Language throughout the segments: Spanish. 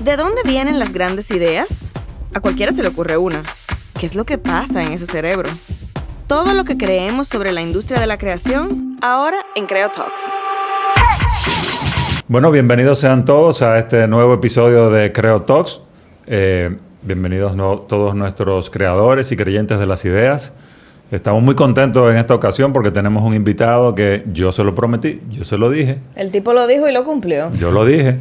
¿De dónde vienen las grandes ideas? A cualquiera se le ocurre una. ¿Qué es lo que pasa en ese cerebro? Todo lo que creemos sobre la industria de la creación, ahora en Creo Talks. Bueno, bienvenidos sean todos a este nuevo episodio de Creo Talks. Bienvenidos todos nuestros creadores y creyentes de las ideas. Estamos muy contentos en esta ocasión porque tenemos un invitado que yo se lo prometí, yo se lo dije. El tipo lo dijo y lo cumplió. Yo lo dije.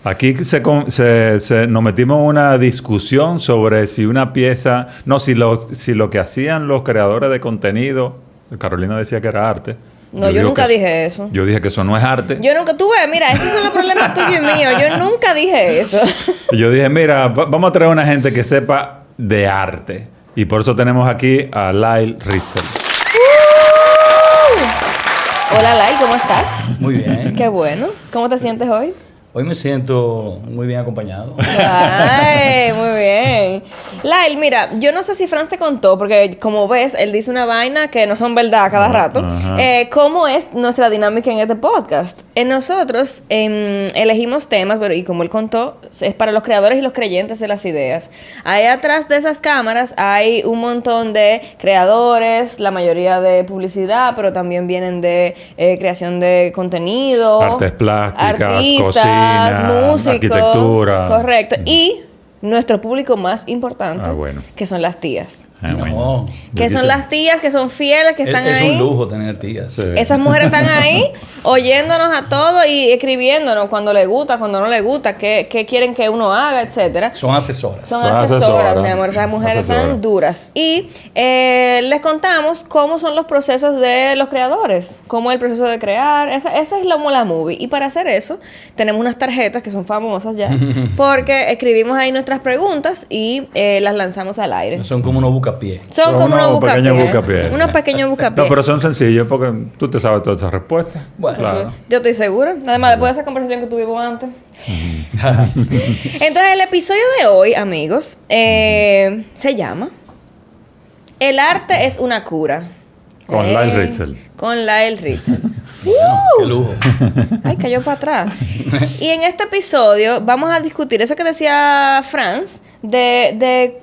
Aquí nos metimos en una discusión sobre si una pieza... No, si lo que hacían los creadores de contenido... Carolina decía que era arte. No, yo nunca dije eso. Yo dije que eso no es arte. Yo nunca... Tú ves, mira, esos son los problemas tuyos y míos. Yo nunca dije eso. Y yo dije, mira, vamos a traer una gente que sepa de arte. Y por eso tenemos aquí a Lyle Ritzel. Hola, Lyle, ¿cómo estás? Muy bien. Qué bueno. ¿Cómo te sientes hoy? Hoy me siento muy bien acompañado. Ay, muy bien. Lyle, mira, yo no sé si Franz te contó, porque como ves, él dice una vaina que no son verdad cada rato. ¿Cómo es nuestra dinámica en este podcast? Nosotros elegimos temas, pero y como él contó, es para los creadores y los creyentes de las ideas. Ahí atrás de esas cámaras hay un montón de creadores, la mayoría de publicidad, pero también vienen de creación de contenido. Artes plásticas, artistas, cocina, músicos, arquitectura. Correcto. Y nuestro público más importante, bueno, que son las tías. Bueno. Que son las tías, que son fieles, que están ahí. Es un lujo tener tías. Sí. Esas mujeres están ahí oyéndonos a todos y escribiéndonos cuando les gusta, cuando no les gusta, qué quieren que uno haga, etcétera. Son asesoras. Son asesoras, mi amor. Esas mujeres están duras. Y les contamos cómo son los procesos de los creadores. Cómo es el proceso de crear. Esa es la Mola Movie. Y para hacer eso, tenemos unas tarjetas que son famosas ya. Porque escribimos ahí nuestras preguntas y las lanzamos al aire. Son como unos buscapiés. Son como unos buscapiés. Unos pequeños buscapiés. No, pero son sencillos porque tú te sabes todas esas respuestas. Bueno, claro. Yo estoy segura. Además, después de esa conversación que tuvimos antes. Entonces, el episodio de hoy, amigos, se llama El arte es una cura. Con Lyle Ritzel. Con Lyle Ritzel. Qué lujo. Ay, cayó para atrás. Y en este episodio vamos a discutir eso que decía Franz de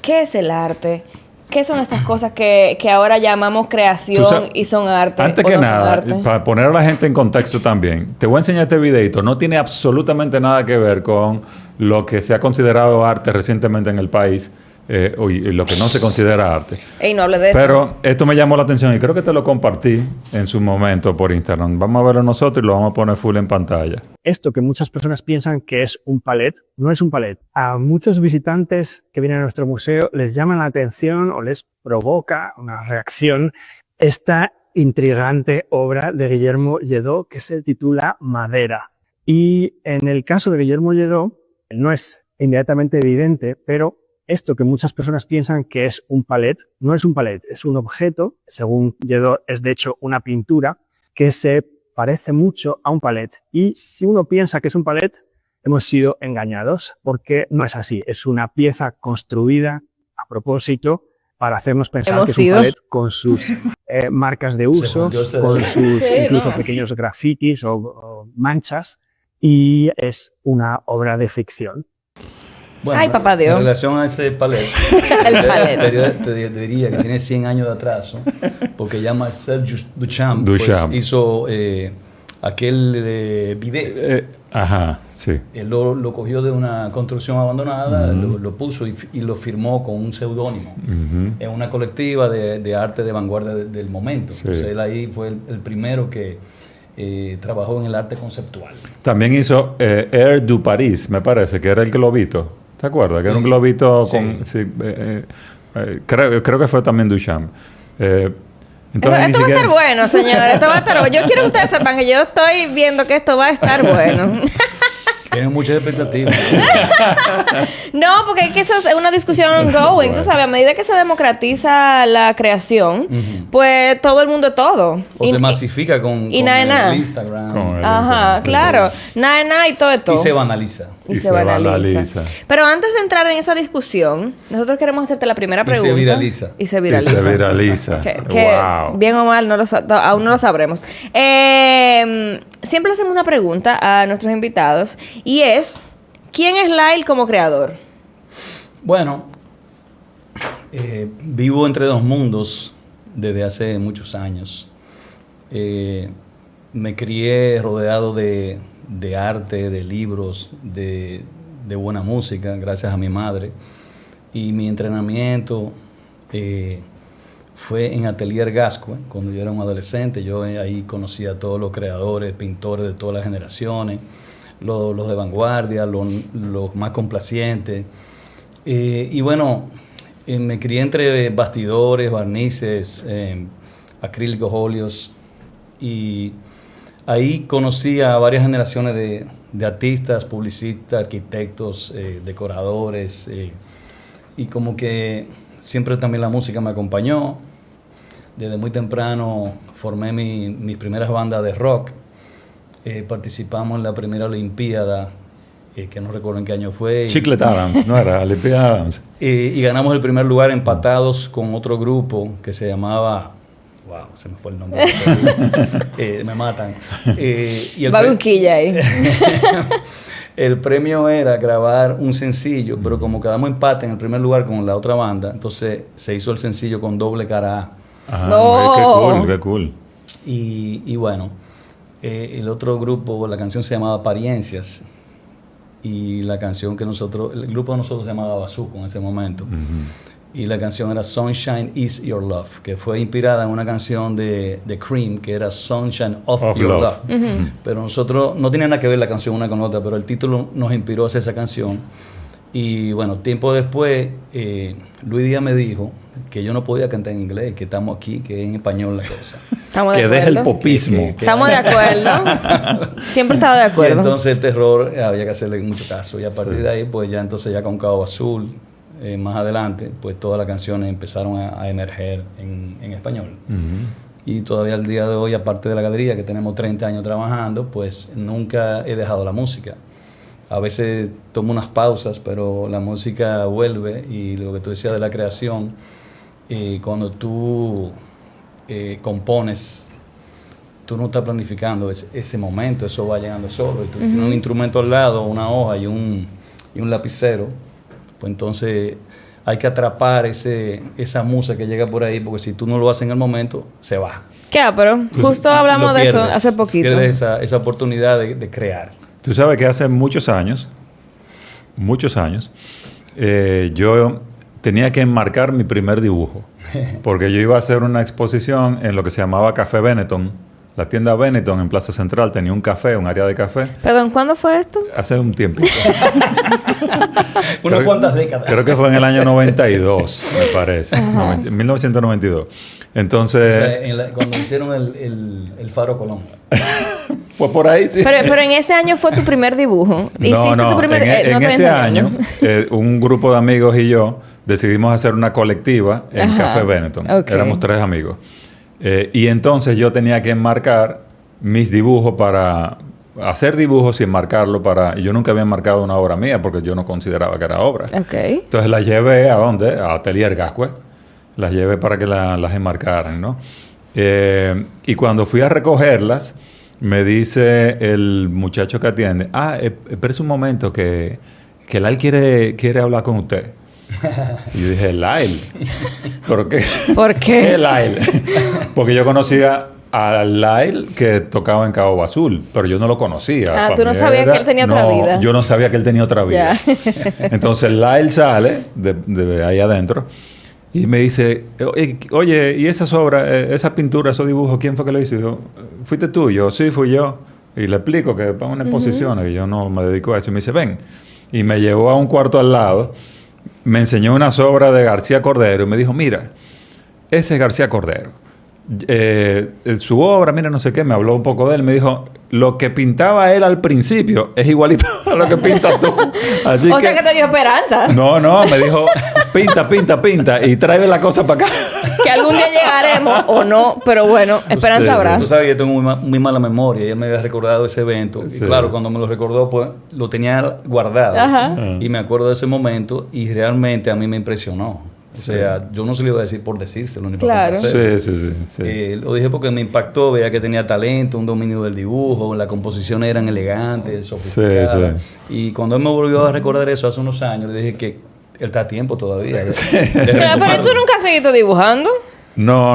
qué es el arte. ¿Qué son estas cosas que ahora llamamos creación y son arte? Antes que nada, para poner a la gente en contexto también, te voy a enseñar este videito. No tiene absolutamente nada que ver con lo que se ha considerado arte recientemente en el país y lo que no se considera arte. Ey, no hable de eso. Pero esto me llamó la atención y creo que te lo compartí en su momento por Instagram. Vamos a verlo nosotros y lo vamos a poner full en pantalla. Esto que muchas personas piensan que es un palet, no es un palet. A muchos visitantes que vienen a nuestro museo les llama la atención o les provoca una reacción esta intrigante obra de Guillermo Lledó que se titula Madera. Y en el caso de Guillermo Lledó no es inmediatamente evidente, pero esto que muchas personas piensan que es un palet, no es un palet, es un objeto, según Lledó es de hecho una pintura que se parece mucho a un palet. Y si uno piensa que es un palet, hemos sido engañados, porque no es así. Es una pieza construida a propósito para hacernos pensar que es un palet con sus marcas de uso, con sus incluso pequeños grafitis o manchas, y es una obra de ficción. Bueno, ay, papá Dios. En relación a ese palet, te diría que tiene 100 años de atraso, porque ya Marcel Duchamp. Pues, hizo aquel video. Ajá, sí. Él lo cogió de una construcción abandonada, lo puso y lo firmó con un seudónimo en una colectiva de arte de vanguardia del momento. Sí. Entonces él ahí fue el primero que trabajó en el arte conceptual. También hizo Air du Paris, me parece, que era el globito. ¿Te acuerdas? Que era un globito con... Sí, creo que fue también Duchamp. Entonces, esto va a estar bueno, señores. Esto va a estar bueno. Yo quiero que ustedes sepan que yo estoy viendo que esto va a estar bueno. Tienen muchas expectativas. No, porque es que eso es una discusión ongoing. Bueno. Tú sabes, a medida que se democratiza la creación, pues todo el mundo todo. O se masifica con el Instagram. Ajá, claro. Nada y todo esto. Y se banaliza. Y se banaliza. Pero antes de entrar en esa discusión, nosotros queremos hacerte la primera pregunta. Y se viraliza. Wow. Bien o mal, aún no lo sabremos. Siempre le hacemos una pregunta a nuestros invitados y es... ¿Quién es Lyle como creador? Bueno, vivo entre dos mundos desde hace muchos años. Me crié rodeado de arte, de libros, de buena música, gracias a mi madre. Y mi entrenamiento fue en Atelier Gascue, cuando yo era un adolescente. Yo ahí conocí a todos los creadores, pintores de todas las generaciones, los de vanguardia, los más complacientes. Y bueno, me crié entre bastidores, barnices, acrílicos, óleos, y ahí conocí a varias generaciones de artistas, publicistas, arquitectos, decoradores, y como que siempre también la música me acompañó. Desde muy temprano formé mis primeras bandas de rock. Participamos en la primera Olimpiada, que no recuerdo en qué año fue. Chiclet Adams, ¿no era? Olimpiada Adams. Y ganamos el primer lugar empatados con otro grupo que se llamaba... Wow, se me fue el nombre. Me matan. Va un quilla ahí. El premio era grabar un sencillo, pero como quedamos empate en el primer lugar con la otra banda, entonces se hizo el sencillo con doble cara A. Ajá, No. qué cool. Y bueno, el otro grupo, la canción se llamaba Apariencias, y la canción que el grupo de nosotros se llamaba Bazuco en ese momento. Y la canción era Sunshine Is Your Love, que fue inspirada en una canción de Cream, que era Sunshine of Your Love. Pero nosotros, no tenía nada que ver la canción una con otra, pero el título nos inspiró a hacer esa canción. Y bueno, tiempo después, Luis Díaz me dijo que yo no podía cantar en inglés, que estamos aquí, que es en español la cosa. ¿Estamos de Que acuerdo? deje el popismo. Estamos de acuerdo. Siempre estaba de Y acuerdo. entonces el terror había que hacerle mucho caso. Y a partir de ahí, pues ya entonces ya con Cabo Azul, más adelante, pues todas las canciones empezaron a emerger en español. Y todavía al día de hoy, aparte de la galería, que tenemos 30 años trabajando, pues nunca he dejado la música. A veces tomo unas pausas, pero la música vuelve. Y lo que tú decías de la creación, cuando tú compones, tú no estás planificando ese momento, eso va llegando solo. Y tú tienes un instrumento al lado, una hoja y un lapicero, pues entonces hay que atrapar esa musa que llega por ahí, porque si tú no lo haces en el momento, se va. ¿Qué? Pero justo hablamos de eso hace poquito. Pierdes esa oportunidad de crear. Tú sabes que hace muchos años, yo tenía que enmarcar mi primer dibujo, porque yo iba a hacer una exposición en lo que se llamaba Café Benetton. La tienda Benetton en Plaza Central tenía un café, un área de café. Perdón, ¿cuándo fue esto? Hace un tiempo. Unas cuantas décadas. Creo que fue en el año 92, me parece. 1992. Entonces... O sea, cuando hicieron el Faro Colón. Pues por ahí sí. Pero en ese año fue tu primer dibujo. ¿Hiciste tu primer en ese año, un grupo de amigos y yo decidimos hacer una colectiva en Café Benetton. Okay. Éramos 3 amigos. Y entonces yo tenía que enmarcar mis dibujos para hacer dibujos y enmarcarlo para... Yo nunca había enmarcado una obra mía porque yo no consideraba que era obra. Okay. Entonces las llevé ¿a dónde? A Atelier Gascue. Las llevé para que las enmarcaran, ¿no? Y cuando fui a recogerlas, me dice el muchacho que atiende, espérese un momento que Lyle quiere hablar con usted. Y yo dije, Lyle. ¿Por qué? ¿Por qué? ¿Qué Lyle? Porque yo conocía a Lyle que tocaba en Cabo Azul, pero yo no lo conocía. Tú no sabías que él tenía otra vida. Yo no sabía que él tenía otra vida. Entonces Lyle sale de ahí adentro y me dice, oye, ¿y esas obras, esa pintura, esos dibujos, quién fue que lo hizo? Y yo, ¿fuiste tú? Yo, sí, fui yo. Y le explico que para una exposición, y yo no me dedico a eso. Y me dice, ven. Y me llevó a un cuarto al lado. Me enseñó unas obras de García Cordero y me dijo, mira, ese es García Cordero. Su obra, mira, no sé qué, me habló un poco de él. Me dijo, lo que pintaba él al principio es igualito a lo que pintas tú. Así o sea que te dio esperanza. No, me dijo, pinta y tráeme la cosa para acá. Que algún día llegaremos o no, pero bueno, esperanza habrá. Tú sabes que yo tengo muy mala memoria y él me había recordado ese evento. Sí. Y claro, cuando me lo recordó, pues lo tenía guardado. Ajá. Y me acuerdo de ese momento y realmente a mí me impresionó. O sea, yo no se lo iba a decir por decírselo ni para Claro. complacerlo. Sí. Lo dije porque me impactó, veía que tenía talento, un dominio del dibujo, las composiciones eran elegantes, sofisticadas. Y cuando él me volvió a recordar eso hace unos años, le dije que él está a tiempo todavía. Claro, pero tú nunca has seguido dibujando. No.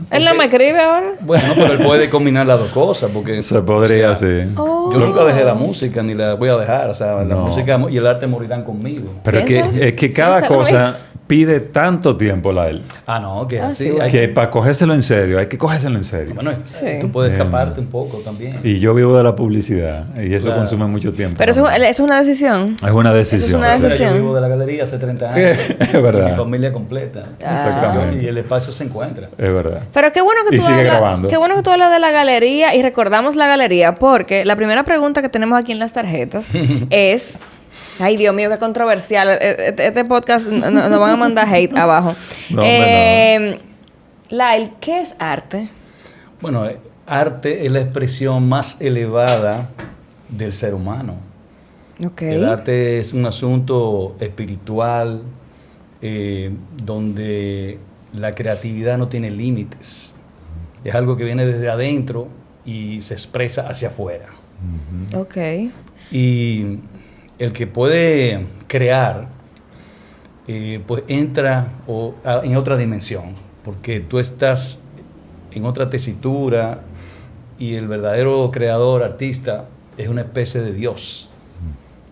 Él no me escribe ahora. Bueno, pero él puede combinar las dos cosas, porque Se podría, o sea, sí. yo nunca dejé la música, ni la voy a dejar. O sea, la música y el arte morirán conmigo. Pero es que cada Piénsalo cosa pide tanto tiempo, Lael, Ah, no, que así. sí, bueno. que para cogérselo en serio, hay que cogérselo en serio. Bueno, Sí. tú puedes escaparte un poco también. Y yo vivo de la publicidad y eso Claro. consume mucho tiempo. Pero eso es una decisión. es una decisión. una O sea, decisión. yo vivo de la galería hace 30 años. Es verdad. Con mi familia completa. Exactamente. Y el espacio se encuentra. Es verdad. Pero qué bueno que Y tú sigue hablas, grabando. qué bueno que tú hablas de la galería y recordamos la galería porque la primera pregunta que tenemos aquí en las tarjetas es, ay Dios mío, qué controversial. Este podcast nos van a mandar hate abajo. No, hombre, Lael, ¿qué es arte? Bueno, arte es la expresión más elevada del ser humano. Ok. El arte es un asunto espiritual donde la creatividad no tiene límites. Es algo que viene desde adentro y se expresa hacia afuera. Ok. Y el que puede crear, pues entra en otra dimensión, porque tú estás en otra tesitura y el verdadero creador, artista, es una especie de Dios.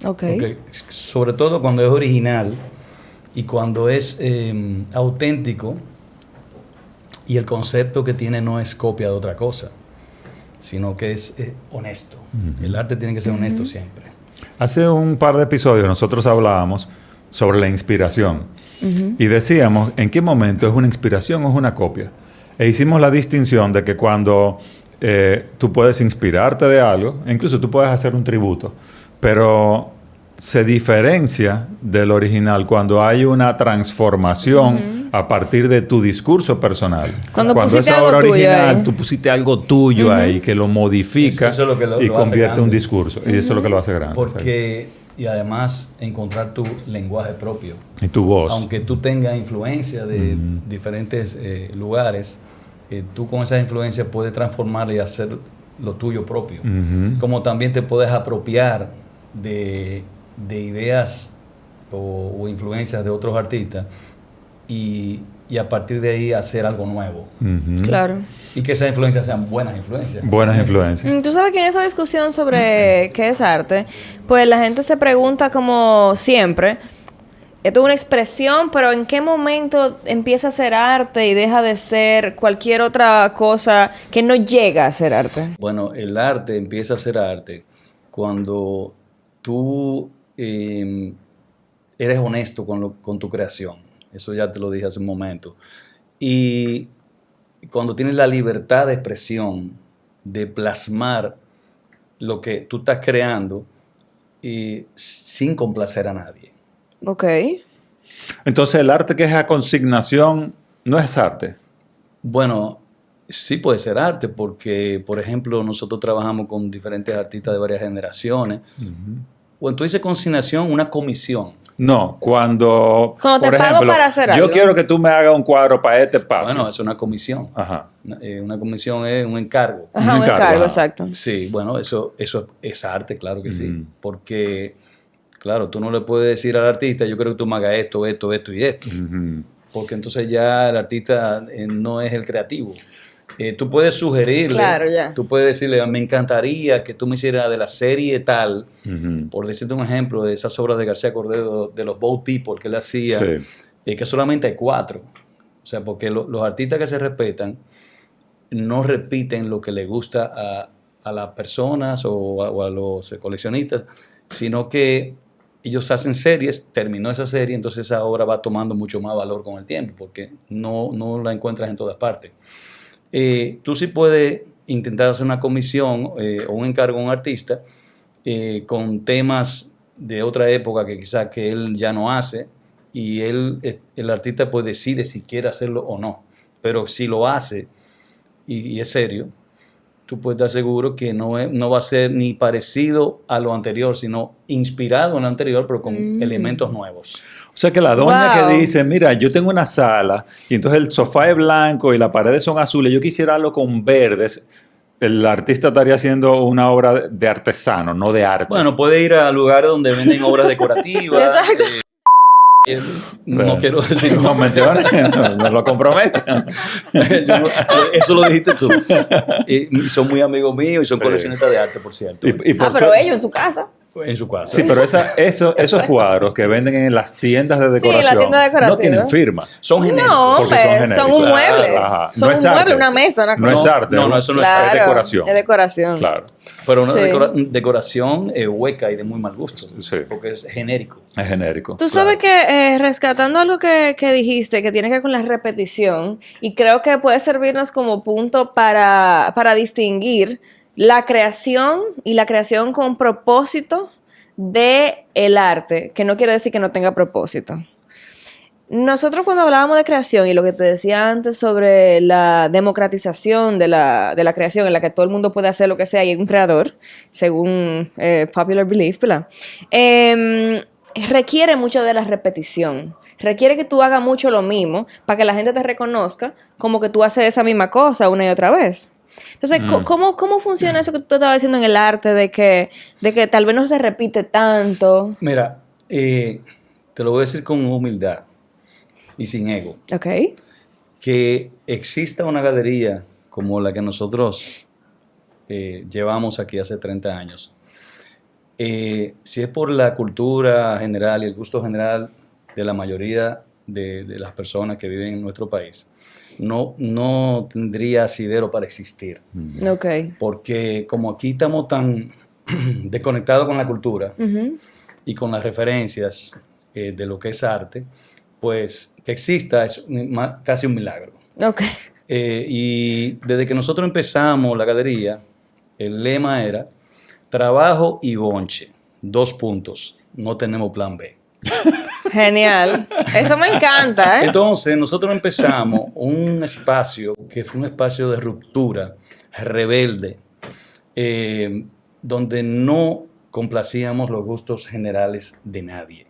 Ok. Porque, sobre todo cuando es original y cuando es auténtico y el concepto que tiene no es copia de otra cosa, sino que es honesto. El arte tiene que ser honesto siempre. Hace un par de episodios nosotros hablábamos sobre la inspiración y decíamos en qué momento es una inspiración o es una copia. E hicimos la distinción de que cuando tú puedes inspirarte de algo, e incluso tú puedes hacer un tributo, pero se diferencia del original cuando hay una transformación a partir de tu discurso personal. Cuando es pusiste obra algo tuyo original, ahí. tú pusiste algo tuyo ahí que lo modifica Eso es lo que lo y hace convierte un grande. discurso. Y eso es lo que lo hace grande. Porque, y además, encontrar tu lenguaje propio. Y tu voz. Aunque tú tengas influencia de diferentes lugares, tú con esas influencias puedes transformar y hacer lo tuyo propio. Como también te puedes apropiar de ideas o influencias de otros artistas y a partir de ahí hacer algo nuevo. Claro. Y que esas influencias sean buenas influencias. Buenas influencias. Tú sabes que en esa discusión sobre qué es arte, pues la gente se pregunta como siempre, esto es una expresión, pero ¿en qué momento empieza a ser arte y deja de ser cualquier otra cosa que no llega a ser arte? Bueno, el arte empieza a ser arte cuando tú eres honesto con tu creación. Eso ya te lo dije hace un momento. Y cuando tienes la libertad de expresión, de plasmar lo que tú estás creando sin complacer a nadie. Ok. Entonces, el arte que es a consignación no es arte. Bueno, sí puede ser arte porque, por ejemplo, nosotros trabajamos con diferentes artistas de varias generaciones. Bueno, tú dices consignación, una comisión. No, cuando Cuando te por pago ejemplo, para hacer yo algo. quiero que tú me hagas un cuadro para este paso. Bueno, es una comisión. Ajá. Una comisión es un encargo. Ajá, un encargo, encargo, ajá. exacto. Sí, bueno, eso es arte, claro que sí. Porque, claro, tú no le puedes decir al artista, yo quiero que tú me hagas esto, esto, esto y esto. Porque entonces ya el artista no es el creativo. Tú puedes sugerirle, Claro, ya. tú puedes decirle, me encantaría que tú me hicieras de la serie tal, por decirte un ejemplo de esas obras de García Cordero, de los Boat People que él hacía, Sí. que solamente hay 4. O sea, porque los artistas que se respetan no repiten lo que le gusta a las personas o a los coleccionistas, sino que ellos hacen series, terminó esa serie, entonces esa obra va tomando mucho más valor con el tiempo, porque no la encuentras en todas partes. Tú sí puedes intentar hacer una comisión o un encargo a un artista con temas de otra época que quizás que él ya no hace y el artista pues decide si quiere hacerlo o no. Pero si lo hace y es serio, tú puedes estar seguro que no va a ser ni parecido a lo anterior, sino inspirado en lo anterior, pero con elementos nuevos. O sea que la doña Wow. que dice, mira, yo tengo una sala y entonces el sofá es blanco y las paredes son azules, yo quisiera algo con verdes, el artista estaría haciendo una obra de artesano, no de arte. Bueno, puede ir a lugares donde venden obras decorativas. Exacto. No quiero decir no menciones, no lo comprometan. Eso lo dijiste tú. Y son muy amigos míos y son coleccionistas de arte, por cierto. Y por Pero qué- ellos en su casa. En su casa. Sí, pero esos cuadros que venden en las tiendas de Sí, la decoración tienda decorativa. no tienen firma. Son genéricos. No, porque hombre, son son un genéricos. mueble. Ajá. Son No es un mueble, arte. una mesa, una No cosa. es arte. No, eso no es arte. Es decoración. Es decoración. Claro, Pero una Sí. decoración hueca y de muy mal gusto. Sí. Porque es genérico. es genérico. Tú sabes que rescatando algo que dijiste, que tiene que ver con la repetición, y creo que puede servirnos como punto para distinguir la creación y la creación con propósito de el arte, que no quiere decir que no tenga propósito. Nosotros cuando hablábamos de creación y lo que te decía antes sobre la democratización de la creación en la que todo el mundo puede hacer lo que sea y hay un creador, según popular belief, ¿verdad? Requiere mucho de la repetición. Requiere que tú hagas mucho lo mismo para que la gente te reconozca como que tú haces esa misma cosa una y otra vez. Entonces, ¿cómo funciona eso que tú estabas diciendo en el arte de que tal vez no se repite tanto? Mira, te lo voy a decir con humildad y sin ego. Ok. Que exista una galería como la que nosotros llevamos aquí hace 30 años. Si es por la cultura general y el gusto general de la mayoría de las personas que viven en nuestro país, no tendría asidero para existir. Ok. Porque como aquí estamos tan desconectados con la cultura Ujú. y con las referencias de lo que es arte, pues que exista es casi un milagro. Ok. Y desde que nosotros empezamos la galería, el lema era trabajo y bonche, 2 puntos, no tenemos plan B. Genial. Eso me encanta, ¿eh? Entonces nosotros empezamos un espacio que fue un espacio de ruptura, rebelde, donde no complacíamos los gustos generales de nadie.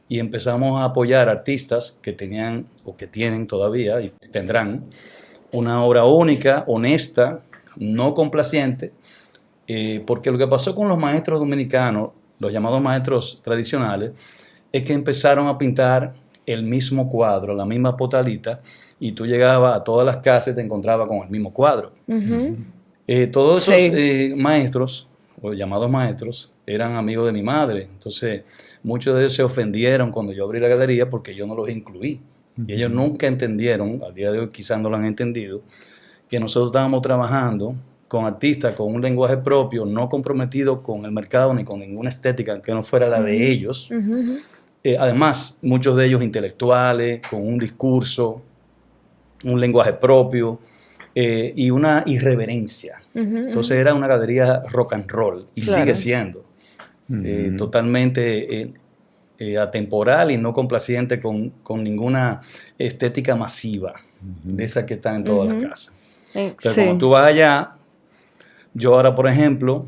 Y empezamos a apoyar artistas que tenían o que tienen todavía y tendrán una obra única, honesta, no complaciente, porque lo que pasó con los maestros dominicanos, los llamados maestros tradicionales, es que empezaron a pintar el mismo cuadro, la misma potalita, y tú llegabas a todas las casas y te encontrabas con el mismo cuadro. Ujú. Todos esos Sí. maestros, o llamados maestros, eran amigos de mi madre. Entonces, muchos de ellos se ofendieron cuando yo abrí la galería porque yo no los incluí. Y ellos nunca entendieron, al día de hoy quizás no lo han entendido, que nosotros estábamos trabajando con artistas con un lenguaje propio, no comprometido con el mercado ni con ninguna estética que no fuera la de ellos. Ujú. Además, muchos de ellos intelectuales, con un discurso, un lenguaje propio y una irreverencia. Ujú. Entonces era una galería rock and roll y Claro. sigue siendo totalmente atemporal y no complaciente con ninguna estética masiva de esas que están en todas las casas. Entonces, Sí. cuando tú vas allá, yo ahora, por ejemplo,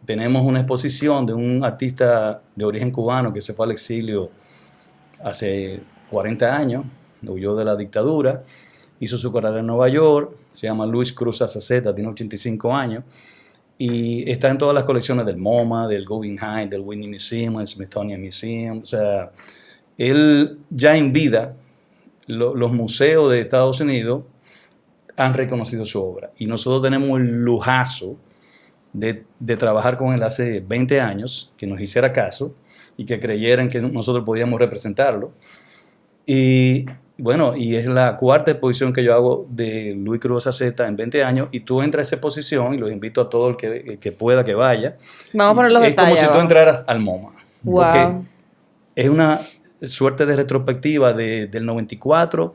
tenemos una exposición de un artista de origen cubano que se fue al exilio hace 40 años, huyó de la dictadura, hizo su carrera en Nueva York, se llama Luis Cruz Azaceta, tiene 85 años, y está en todas las colecciones del MoMA, del Guggenheim, del Whitney Museum, del Smithsonian Museum. O sea, él ya en vida, los museos de Estados Unidos han reconocido su obra, y nosotros tenemos el lujazo de trabajar con él hace 20 años, que nos hiciera caso y que creyeran que nosotros podíamos representarlo. Y bueno, y es la 4ª exposición que yo hago de Luis Cruz Azaceta en 20 años, y tú entras a esa exposición y los invito a todo el que pueda que vaya. Vamos a poner los Es detalles. como si tú abajo. entraras al MoMA. Wow. Porque es una suerte de retrospectiva del 94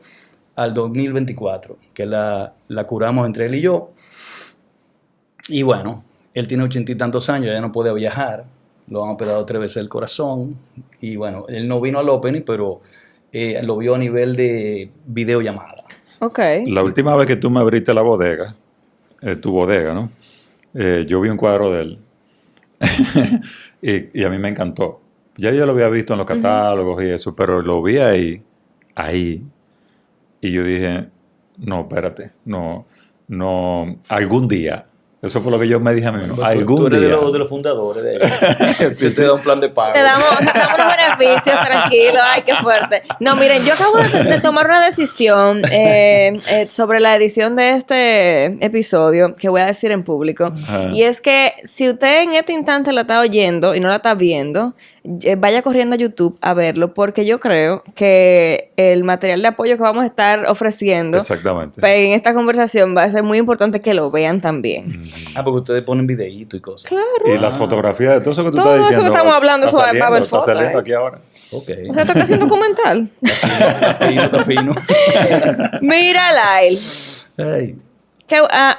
al 2024, que la curamos entre él y yo. Y bueno, él tiene 80 y tantos años, ya no puede viajar, lo han operado 3 veces el corazón, y bueno, él no vino al opening, pero lo vio a nivel de videollamada. Ok. La última vez que tú me abriste la bodega, tu bodega, ¿no? Yo vi un cuadro de él y a mí me encantó. Ya yo lo había visto en los catálogos y eso, pero lo vi ahí, y yo dije, no, espérate, no, algún día. Eso fue lo que yo me dije a mí mismo. Algún tú eres día. de los fundadores de ellos. Se te da un plan de pago. Te damos unos beneficios, tranquilo. Ay, qué fuerte. No, miren, yo acabo de tomar una decisión sobre la edición de este episodio que voy a decir en público. Y es que si usted en este instante la está oyendo y no la está viendo, vaya corriendo a YouTube a verlo, porque yo creo que el material de apoyo que vamos a estar ofreciendo Exactamente. en esta conversación va a ser muy importante que lo vean también. Porque ustedes ponen videíto y cosas. Claro. Y las fotografías de todo eso que tú Todo estás eso diciendo. que estamos hablando, está eso va a saliendo, haber está fotos, saliendo aquí ahora. Ok. O sea, toca hacer un documental. Está fino. Mira, Lyle. Hey.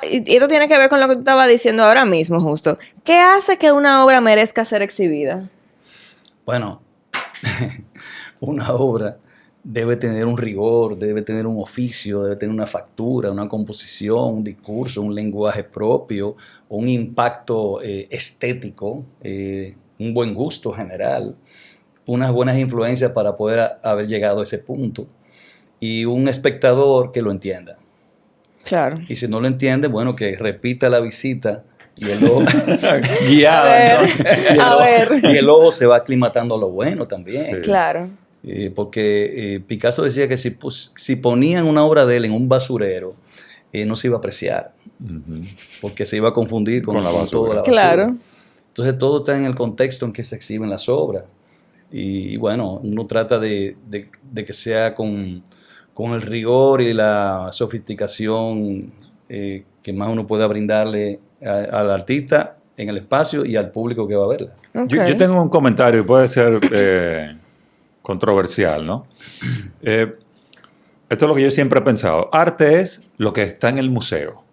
Y esto tiene que ver con lo que tú estabas diciendo ahora mismo, justo. ¿Qué hace que una obra merezca ser exhibida? Bueno, una obra debe tener un rigor, debe tener un oficio, debe tener una factura, una composición, un discurso, un lenguaje propio, un impacto estético, un buen gusto general, unas buenas influencias para poder haber llegado a ese punto y un espectador que lo entienda. Claro. Y si no lo entiende, bueno, que repita la visita y el ojo Guiado. y el ojo se va aclimatando a lo bueno también. Sí. Claro. Porque Picasso decía que si ponían una obra de él en un basurero, no se iba a apreciar, porque se iba a confundir con la basura. toda la basura. Claro. Entonces todo está en el contexto en que se exhiben las obras. Y bueno, uno trata de que sea con el rigor y la sofisticación que más uno pueda brindarle al artista en el espacio y al público que va a verla. Okay. Yo tengo un comentario, puede ser controversial, ¿no? Esto es lo que yo siempre he pensado. Arte es lo que está en el museo.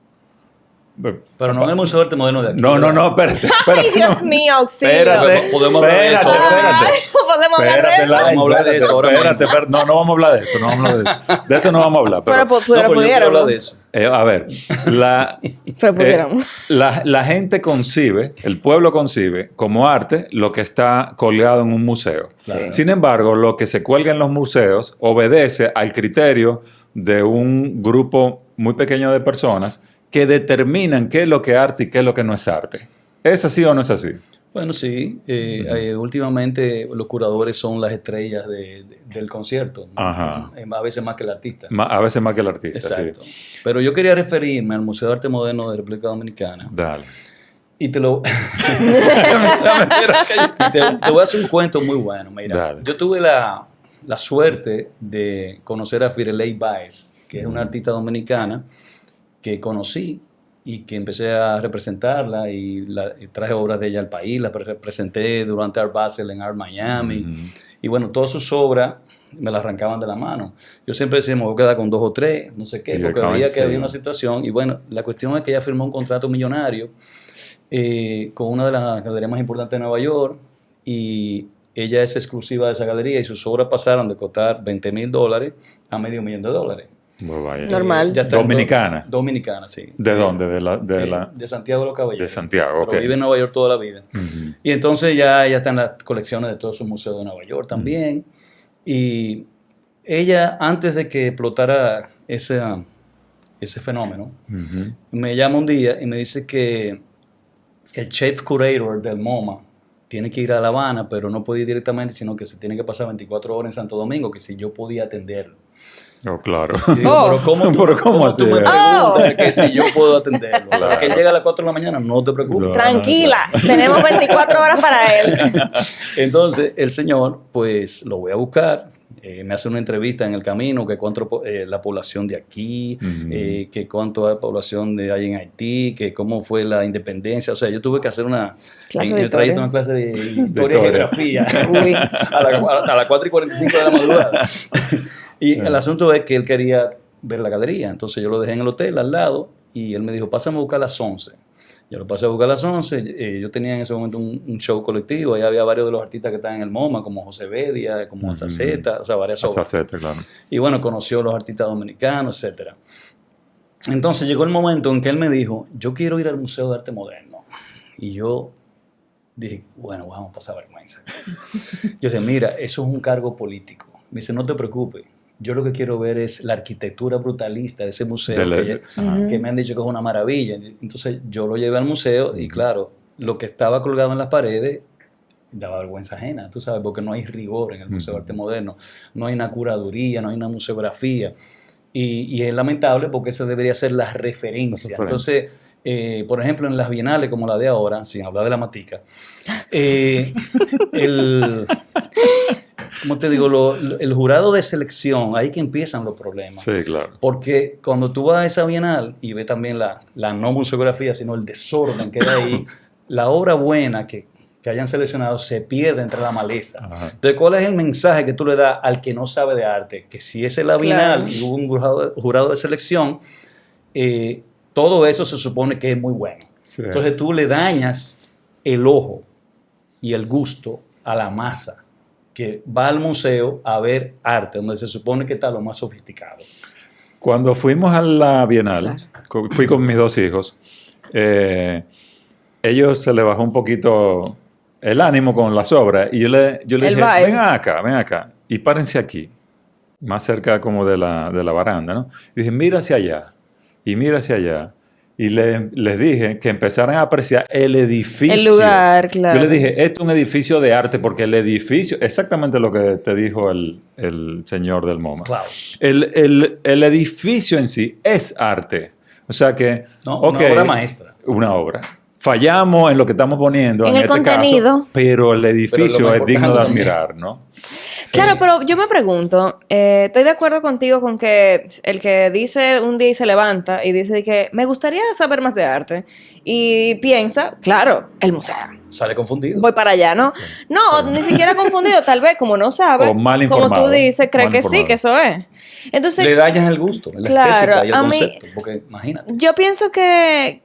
Pero no en el Museo de Arte Moderno de aquí. No, espérate. Ay, Dios mío, auxilio. Espérate. Podemos hablar de eso. Espérate. Podemos hablar de eso. Vamos a hablar de eso ahora mismo. Espérate. No vamos a hablar de eso. No vamos a hablar de eso. De eso no vamos a hablar. Pero Pero yo quiero pudiéramos. hablar de eso. A ver, Pero pudiéramos. la gente concibe, el pueblo concibe como arte lo que está colgado en un museo. Sí. Sin embargo, lo que se cuelga en los museos obedece al criterio de un grupo muy pequeño de personas que determinan qué es lo que es arte y qué es lo que no es arte. ¿Es así o no es así? Bueno, sí. Últimamente los curadores son las estrellas del concierto. Ajá. A veces más que el artista. A veces más que el artista. Exacto. Sí. Pero yo quería referirme al Museo de Arte Moderno de República Dominicana. Dale. Y te voy a hacer un cuento muy bueno. Mira, Dale. yo tuve la suerte de conocer a Firelei Báez, que es una artista dominicana que conocí y que empecé a representarla y traje obras de ella al país, la representé durante Art Basel en Art Miami. Y bueno, todas sus obras me las arrancaban de la mano. Yo siempre decía, me voy a quedar con 2 o 3, no sé qué, porque veía que había una situación. Y bueno, la cuestión es que ella firmó un contrato millonario con una de las galerías más importantes de Nueva York, y ella es exclusiva de esa galería y sus obras pasaron de costar $20,000 a $500,000. Normal. Dominicana. Dominicana, sí. ¿De dónde? De Santiago de los Caballeros. De Santiago, ok. Pero vive en Nueva York toda la vida. Y entonces ya está en las colecciones de todos sus museos de Nueva York también. Y ella, antes de que explotara ese fenómeno, me llama un día y me dice que el chief curator del MoMA tiene que ir a La Habana, pero no puede ir directamente, sino que se tiene que pasar 24 horas en Santo Domingo, que si yo podía atenderlo. Oh, claro. Y digo, pero ¿cómo así? tú me preguntas que si yo puedo atenderlo? Claro. Que él llega a las 4 de la mañana, no te preocupes. Tranquila, tenemos 24 horas para él. Entonces, el señor, pues, lo voy a buscar. Me hace una entrevista en el camino, que cuánto la población de aquí, que cuánto hay población hay en Haití, que cómo fue la independencia. O sea, yo tuve que hacer una clase de historia y geografía a las 4:45 de la madrugada. Y el asunto es que él quería ver la galería. Entonces yo lo dejé en el hotel al lado y él me dijo, pásame a buscar a las 11. Yo lo pasé a buscar a las 11. Yo tenía en ese momento un show colectivo. Ahí había varios de los artistas que estaban en el MoMA, como José Bedia, como Azaceta, o sea, varias obras. Azaceta, claro. Y bueno, conoció a los artistas dominicanos, etc. Entonces llegó el momento en que él me dijo, yo quiero ir al Museo de Arte Moderno. Y yo dije, bueno, vamos a pasar vergüenza. Yo dije, mira, eso es un cargo político. Me dice, no te preocupes. Yo lo que quiero ver es la arquitectura brutalista de ese museo que me han dicho que es una maravilla. Entonces yo lo llevé al museo y claro, lo que estaba colgado en las paredes daba vergüenza ajena, tú sabes, porque no hay rigor en el Museo de Arte Moderno. No hay una curaduría, no hay una museografía. Y es lamentable porque esa debería ser la referencia. Entonces, por ejemplo, en las bienales como la de ahora, sin hablar de la matica, ¿cómo te digo? El jurado de selección, ahí que empiezan los problemas. Sí, claro. Porque cuando tú vas a esa bienal y ves también la no museografía, sino el desorden que hay ahí, la obra buena que hayan seleccionado se pierde entre la maleza. Ajá. Entonces, ¿cuál es el mensaje que tú le das al que no sabe de arte? Que si es la bienal y hubo un jurado de selección, todo eso se supone que es muy bueno. Sí. Entonces tú le dañas el ojo y el gusto a la masa que va al museo a ver arte, donde se supone que está lo más sofisticado. Cuando fuimos a la Bienal, fui con mis 2 hijos, ellos se les bajó un poquito el ánimo con las obras y yo le dije, ven acá y párense aquí, más cerca como de la baranda, ¿no? Y dije, mira hacia allá y mira hacia allá. Y les dije que empezaran a apreciar el edificio. El lugar, claro. Yo les dije, esto es un edificio de arte, porque el edificio, exactamente lo que te dijo el señor del MoMA. Klaus. El edificio en sí es arte. O sea que... No, una obra maestra. Una obra. Fallamos en lo que estamos poniendo en el este contenido. Caso, pero el edificio es digno de admirar, ¿no? Claro, sí. Pero yo me pregunto, estoy de acuerdo contigo con que el que dice un día y se levanta y dice que me gustaría saber más de arte y piensa, claro, el museo. Sale confundido. Voy para allá, ¿no? No, ni siquiera confundido, tal vez como no sabe, o mal informado, como tú dices, cree que sí, que eso es. Entonces, le dañan el gusto, la estética y el concepto, porque imagínate. Yo pienso que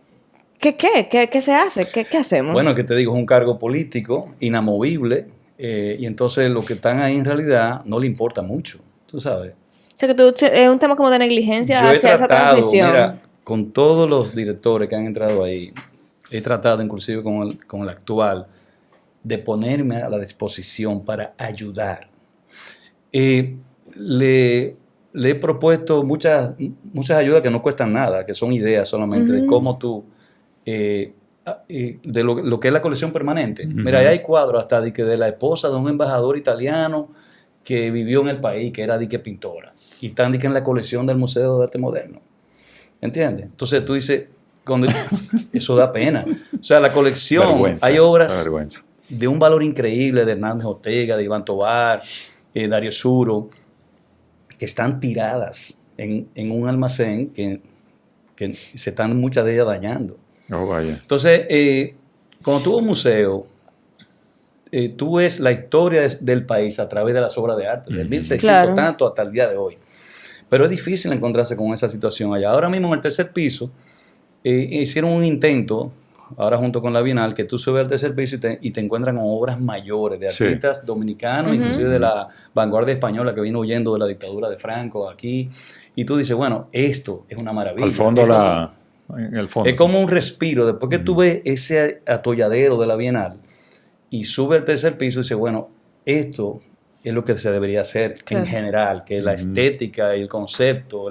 ¿Qué se hace? ¿Qué hacemos? Bueno, que te digo, es un cargo político inamovible y entonces lo que están ahí en realidad no le importa mucho, tú sabes. O sea, que es un tema como de negligencia hacia esa transmisión. Mira, con todos los directores que han entrado ahí, he tratado inclusive con el actual de ponerme a la disposición para ayudar. Le he propuesto muchas ayudas que no cuestan nada, que son ideas solamente de cómo tú... de lo que es la colección permanente. Mira, ahí hay cuadros hasta de la esposa de un embajador italiano que vivió en el país, que era pintora, y están en la colección del Museo de Arte Moderno. ¿Entiendes? Entonces tú dices, eso da pena. O sea, la colección, vergüenza, hay obras de un valor increíble de Hernández Ortega, de Iván Tovar, Dario Suro, que están tiradas en un almacén que se están muchas de ellas dañando. Oh, vaya. Entonces, cuando tú vas a un museo, tú ves la historia del país a través de las obras de arte, del 1600 tanto hasta el día de hoy. Pero es difícil encontrarse con esa situación allá. Ahora mismo en el tercer piso, hicieron un intento, ahora junto con la Bienal, que tú subes al tercer piso y te encuentran con obras mayores de artistas dominicanos, inclusive de la vanguardia española que vino huyendo de la dictadura de Franco aquí. Y tú dices, bueno, esto es una maravilla. Al fondo en el fondo. Es como un respiro. Después que tú ves ese atolladero de la Bienal y sube al tercer piso y dices, bueno, esto es lo que se debería hacer en general, que la estética y el concepto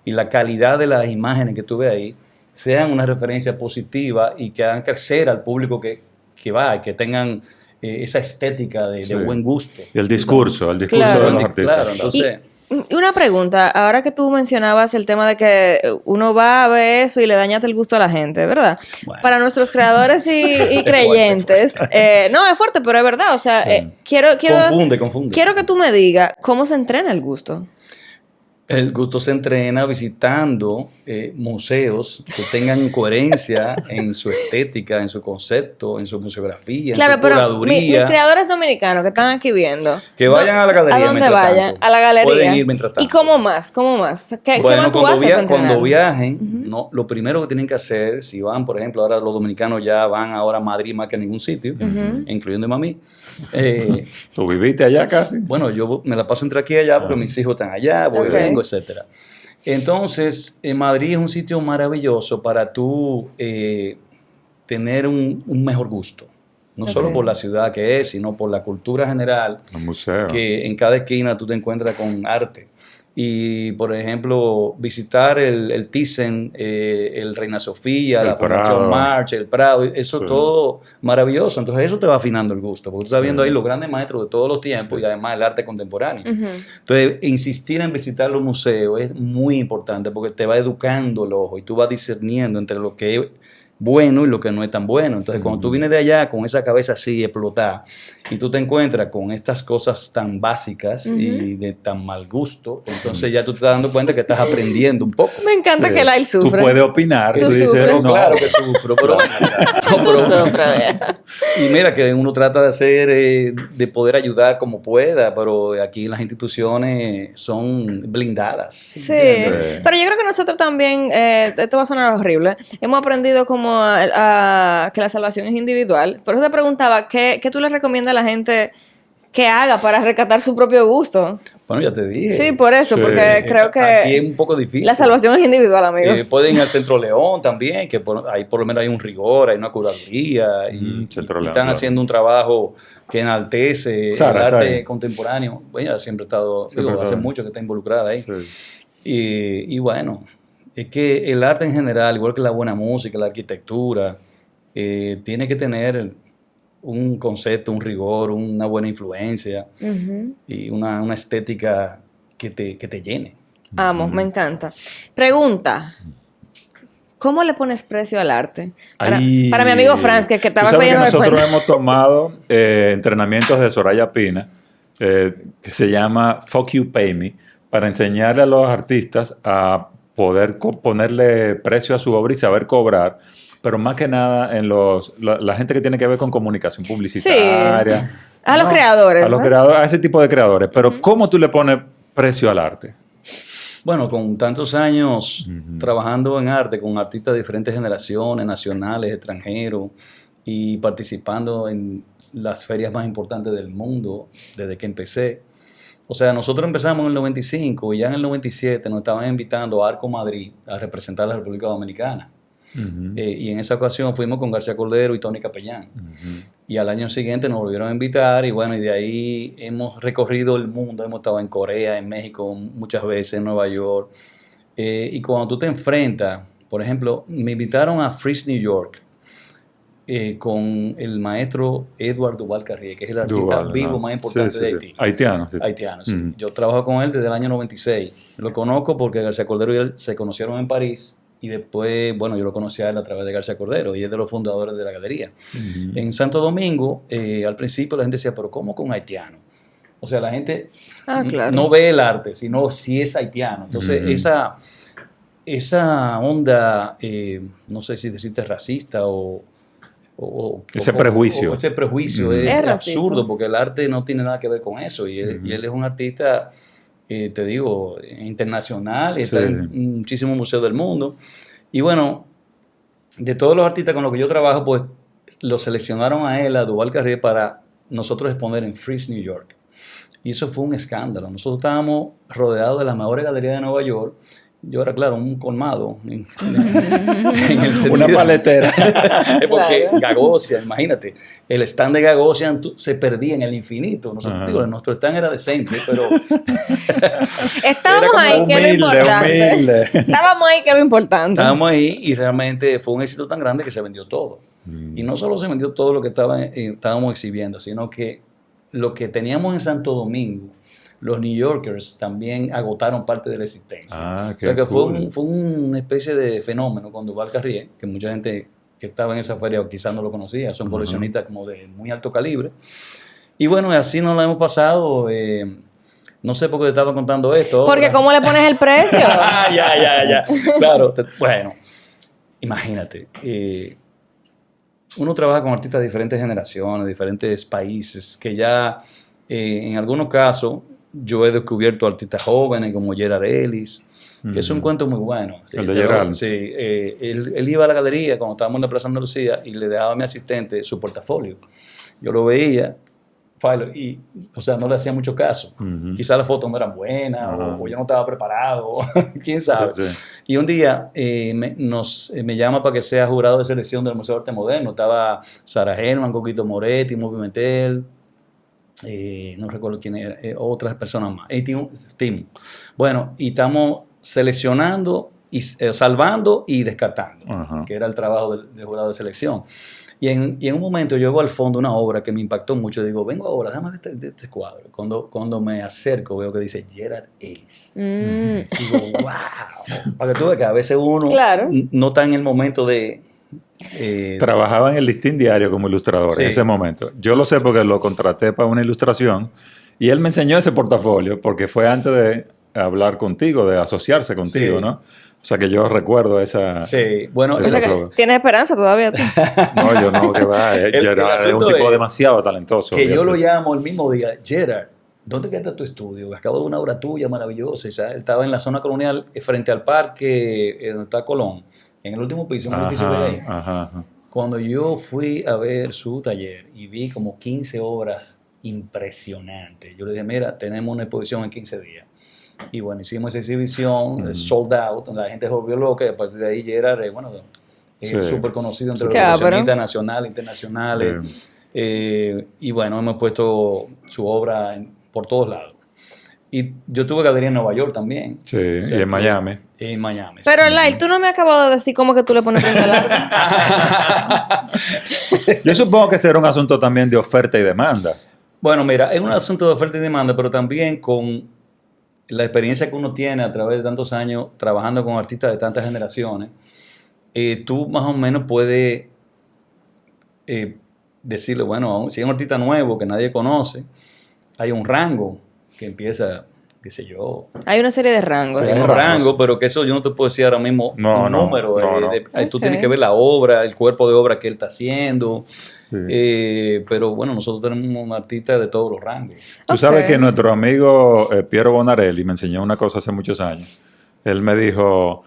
y la calidad de las imágenes que tú ves ahí sean una referencia positiva y que hagan crecer al público que va, que tengan esa estética de buen gusto. Y el discurso de los artistas. Claro, entonces... Una pregunta, ahora que tú mencionabas el tema de que uno va a ver eso y le dañaste el gusto a la gente, ¿verdad? Bueno. Para nuestros creadores y creyentes, fuerte. No, es fuerte, pero es verdad, o sea, quiero confunde. Quiero que tú me digas cómo se entrena el gusto. El gusto se entrena visitando museos que tengan coherencia en su estética, en su concepto, en su museografía, claro, en su curaduría. Mis creadores dominicanos que están aquí viendo. Que vayan a la galería. ¿A dónde vayan? A la galería. Pueden ir mientras tanto. ¿Y cómo más? ¿Qué más tú haces para entrenar? Cuando viajen, lo primero que tienen que hacer, si van, por ejemplo, ahora los dominicanos ya van ahora a Madrid más que a ningún sitio, incluyendo a mí. ¿Tú viviste allá casi? Bueno, yo me la paso entre aquí y allá porque mis hijos están allá, voy y vengo, etcétera. Entonces, Madrid es un sitio maravilloso para tú tener un mejor gusto. No solo por la ciudad que es, sino por la cultura general. Los museos. Que en cada esquina tú te encuentras con arte. Y, por ejemplo, visitar el Thyssen, el Reina Sofía, la Fundación March, el Prado, eso todo maravilloso. Entonces eso te va afinando el gusto, porque tú estás viendo ahí los grandes maestros de todos los tiempos y además el arte contemporáneo. Entonces, insistir en visitar los museos es muy importante porque te va educando el ojo y tú vas discerniendo entre lo que es bueno y lo que no es tan bueno. Entonces, cuando tú vienes de allá con esa cabeza así explotada y tú te encuentras con estas cosas tan básicas y de tan mal gusto, entonces ya tú te estás dando cuenta que estás aprendiendo un poco. Me encanta que Lyle sufre. Tú puedes opinar. Tú dices, sufres. no, Claro que sufro, pero... Y mira que uno trata de hacer, de poder ayudar como pueda, pero aquí las instituciones son blindadas. Sí, pero yo creo que nosotros también, esto va a sonar horrible, hemos aprendido como que la salvación es individual. Por eso te preguntaba, ¿qué tú le recomiendas a la gente que haga para rescatar su propio gusto? Bueno, ya te dije. Sí, por eso, porque creo que aquí es un poco difícil. La salvación es individual, amigos. Pueden ir al Centro León también, que ahí por lo menos hay un rigor, hay una curaduría y están haciendo un trabajo que enaltece el arte contemporáneo. Bueno, ella siempre ha estado, hace mucho que está involucrada ahí. Sí. Y bueno, es que el arte en general, igual que la buena música, la arquitectura, tiene que tener un concepto, un rigor, una buena influencia y una estética que te llene. Amo, me encanta. Pregunta, ¿cómo le pones precio al arte? Para mi amigo Franz, que estaba pidiendo descuento. Nosotros hemos tomado entrenamientos de Soraya Pina, que se llama Fuck You Pay Me, para enseñarle a los artistas a poder ponerle precio a su obra y saber cobrar, pero más que nada en la gente que tiene que ver con comunicación publicitaria. Sí. A los creadores. A los creadores, a ese tipo de creadores. Pero ¿cómo tú le pones precio al arte? Bueno, con tantos años trabajando en arte, con artistas de diferentes generaciones, nacionales, extranjeros, y participando en las ferias más importantes del mundo desde que empecé. O sea, nosotros empezamos en el 95 y ya en el 97 nos estaban invitando a Arco Madrid a representar a la República Dominicana. Y en esa ocasión fuimos con García Cordero y Tony Capellán. Y al año siguiente nos volvieron a invitar y bueno, y de ahí hemos recorrido el mundo. Hemos estado en Corea, en México, muchas veces en Nueva York. Y cuando tú te enfrentas, por ejemplo, me invitaron a Frieze, New York, con el maestro Edward Duval Carrier, que es el artista vivo más importante de Haití. Haitiano. Haitiano, sí. Yo trabajo con él desde el año 96. Lo conozco porque García Cordero y él se conocieron en París y después, bueno, yo lo conocí a él a través de García Cordero y es de los fundadores de la galería. En Santo Domingo, al principio la gente decía, pero ¿cómo con haitiano? O sea, la gente no ve el arte, sino si es haitiano. Entonces, esa onda, no sé si decirte racista o ese prejuicio. Ese prejuicio es absurdo porque el arte no tiene nada que ver con eso. Y él es un artista, te digo, internacional, está en muchísimos museos del mundo. Y bueno, de todos los artistas con los que yo trabajo, pues lo seleccionaron a él, a Duval Carrier, para nosotros exponer en Frieze, New York. Y eso fue un escándalo. Nosotros estábamos rodeados de las mejores galerías de Nueva York. Yo era, claro, un colmado. En el sentido, una paletera. Porque Gagosian, imagínate, el stand de Gagosian se perdía en el infinito. Nuestro stand era decente, pero... Estábamos ahí, que era importante. Estábamos ahí, que era importante. Estábamos ahí y realmente fue un éxito tan grande que se vendió todo. Y no solo se vendió todo lo que estábamos exhibiendo, sino que lo que teníamos en Santo Domingo, los New Yorkers también agotaron parte de la existencia. O sea que fue una especie de fenómeno con Duval Carrier, que mucha gente que estaba en esa feria quizás no lo conocía, son coleccionistas como de muy alto calibre. Y bueno, así nos la hemos pasado. No sé por qué te estaba contando esto. Porque ahora, ¿cómo le pones el precio? ya. Claro, bueno, imagínate. Uno trabaja con artistas de diferentes generaciones, diferentes países, que ya en algunos casos yo he descubierto artistas jóvenes como Gerard Ellis, que es un cuento muy bueno. Sí, el de Gerard. Sí, él iba a la galería cuando estábamos en la Plaza Andalucía y le dejaba a mi asistente su portafolio. Yo lo veía Philo, y, o sea, no le hacía mucho caso. Quizás las fotos no eran buenas, o yo no estaba preparado, quién sabe. Sí. Y un día me llama para que sea jurado de selección del Museo de Arte Moderno. Estaba Sara Herman, Coquito Moretti, Movimentel, no recuerdo quién era, otras personas más. Tim. Bueno, y estamos seleccionando, y salvando y descartando, que era el trabajo del jurado de selección. Y en un momento yo veo al fondo una obra que me impactó mucho. Digo, vengo ahora, déjame ver este cuadro. Cuando me acerco veo que dice Gerard Ellis. Digo, wow. Para que tú veas que a veces uno no está en el momento de... Trabajaba en el Listín Diario como ilustrador en ese momento. Yo lo sé porque lo contraté para una ilustración y él me enseñó ese portafolio porque fue antes de hablar contigo, de asociarse contigo, ¿no? O sea que yo recuerdo esa... Sí, bueno... O sea que tienes esperanza todavía tú. No, yo no, que va. Gerard es un tipo demasiado talentoso. Que yo lo llamo el mismo día, Gerard, ¿dónde queda tu estudio? Acabo de una obra tuya maravillosa. Él estaba en la zona colonial frente al parque donde está Colón, en el último piso, en un edificio de ahí. Cuando yo fui a ver su taller y vi como 15 obras impresionantes, yo le dije, mira, tenemos una exposición en 15 días. Y bueno, hicimos esa exhibición, sold out, la gente se volvió loca y a partir de ahí Gerard, es súper conocido entre los coleccionistas nacionales, internacionales. Y bueno, hemos puesto su obra por todos lados. Y yo tuve galería en Nueva York también. Sí, o sea, y en Miami. En Miami. Pero, sí. Lyle, tú no me has acabado de decir cómo que tú le pones punto largo. Yo supongo que será un asunto también de oferta y demanda. Bueno, mira, es un asunto de oferta y demanda, pero también con la experiencia que uno tiene a través de tantos años trabajando con artistas de tantas generaciones, tú más o menos puedes decirle, bueno, si hay un artista nuevo que nadie conoce, hay un rango que empieza, qué sé yo. Hay una serie de rangos. Hay un rango, pero que eso yo no te puedo decir ahora mismo un número. Tú tienes que ver la obra, el cuerpo de obra que él está haciendo. Sí. Pero bueno, nosotros tenemos un artista de todos los rangos. Tú sabes que nuestro amigo Piero Bonarelli me enseñó una cosa hace muchos años. Él me dijo,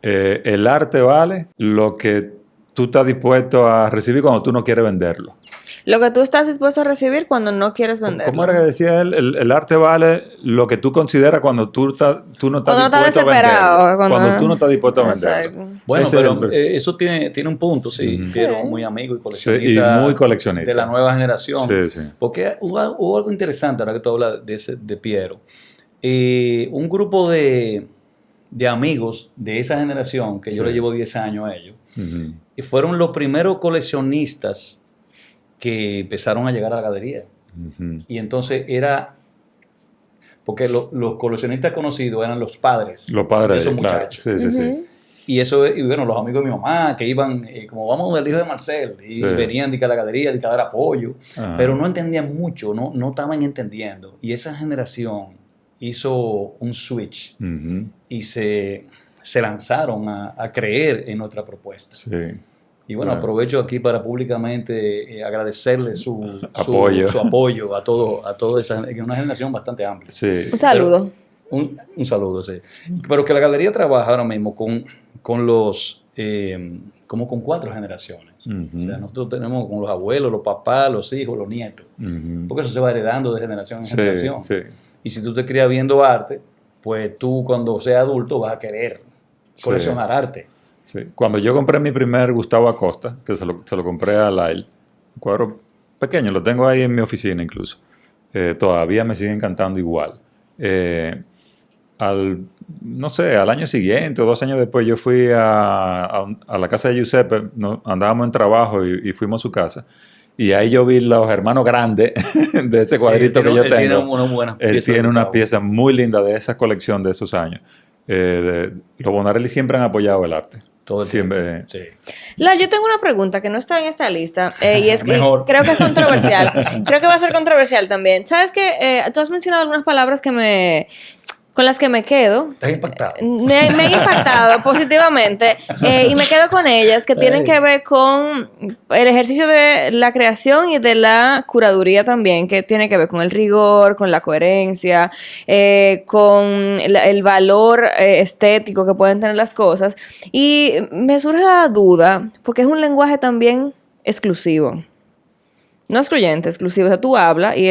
el arte vale lo que tú estás dispuesto a recibir cuando tú no quieres venderlo. Lo que tú estás dispuesto a recibir cuando no quieres venderlo. ¿Cómo era que decía él? El arte vale lo que tú consideras cuando tú no estás dispuesto a venderlo. Cuando tú no estás dispuesto a venderlo. Bueno, pero eso tiene un punto, sí. Quiero muy amigo y coleccionista. Y muy coleccionista. De la nueva generación. Sí. Porque hubo algo interesante, ahora que tú hablas de Piero. Un grupo de amigos de esa generación, que yo le llevo 10 años a ellos, y fueron los primeros coleccionistas que empezaron a llegar a la galería. Y entonces era... Porque los coleccionistas conocidos eran los padres de esos muchachos. Sí. Y eso, y bueno, los amigos de mi mamá que iban, como vamos del hijo de Marcel, y venían de a la galería, de a dar apoyo, pero no entendían mucho, no estaban entendiendo. Y esa generación hizo un switch y se lanzaron a creer en nuestra propuesta. Sí. Y bueno, aprovecho aquí para públicamente agradecerle su apoyo a todo esa, que es una generación bastante amplia. Sí. Un saludo. Un saludo, sí. Pero que la galería trabaja ahora mismo con los, como con 4 generaciones. O sea, nosotros tenemos con los abuelos, los papás, los hijos, los nietos. Porque eso se va heredando de generación en generación. Sí. Y si tú te crías viendo arte, pues tú cuando seas adulto vas a querer coleccionar arte. Sí. Cuando yo compré mi primer Gustavo Acosta, que se lo compré a Lyle, un cuadro pequeño, lo tengo ahí en mi oficina incluso, todavía me sigue encantando igual. Al año siguiente o 2 años después yo fui a la casa de Giuseppe, andábamos en trabajo y fuimos a su casa. Y ahí yo vi los hermanos grandes de ese cuadrito que yo tengo. Él tiene una pieza muy linda de esa colección de esos años. Los Bonarelli siempre han apoyado el arte. Todo el siempre. Sí. Yo tengo una pregunta que no está en esta lista y es que creo que es controversial. Creo que va a ser controversial también. ¿Sabes qué? Tú has mencionado algunas palabras con las que me quedo. ¿Te has impactado? Me han impactado positivamente y me quedo con ellas, que tienen que ver con el ejercicio de la creación y de la curaduría también, que tiene que ver con el rigor, con la coherencia, con el valor estético que pueden tener las cosas. Y me surge la duda, porque es un lenguaje también exclusivo. no excluyente, exclusivo. O sea, tú hablas y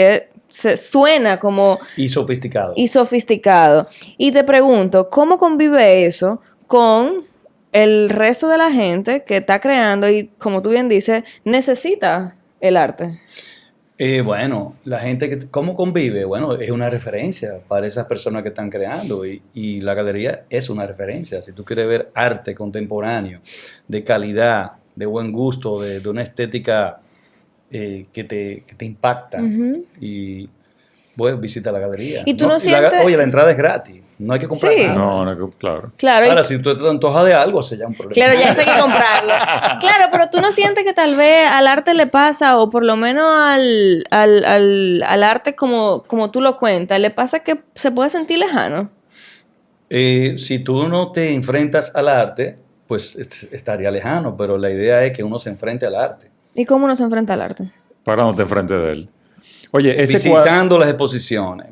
suena como... Y sofisticado. Y sofisticado. Y te pregunto, ¿cómo convive eso con el resto de la gente que está creando y, como tú bien dices, necesita el arte? Bueno, la gente ¿cómo convive? Bueno, es una referencia para esas personas que están creando y la galería es una referencia. Si tú quieres ver arte contemporáneo, de calidad, de buen gusto, de una estética que te impacta, y pues visita la galería. ¿Y tú no sientes...? Oye, la entrada es gratis, no hay que comprar Sí. nada. No, claro. Claro. Ahora, si tú te antojas de algo, se llama un problema. Claro, ya eso hay que comprarlo. Claro, pero tú no sientes que tal vez al arte le pasa, o por lo menos al arte como tú lo cuentas, le pasa que se puede sentir lejano. Si tú no te enfrentas al arte, pues estaría lejano, pero la idea es que uno se enfrente al arte. ¿Y cómo uno se enfrenta al arte? Parándote enfrente de él. Oye, visitando las exposiciones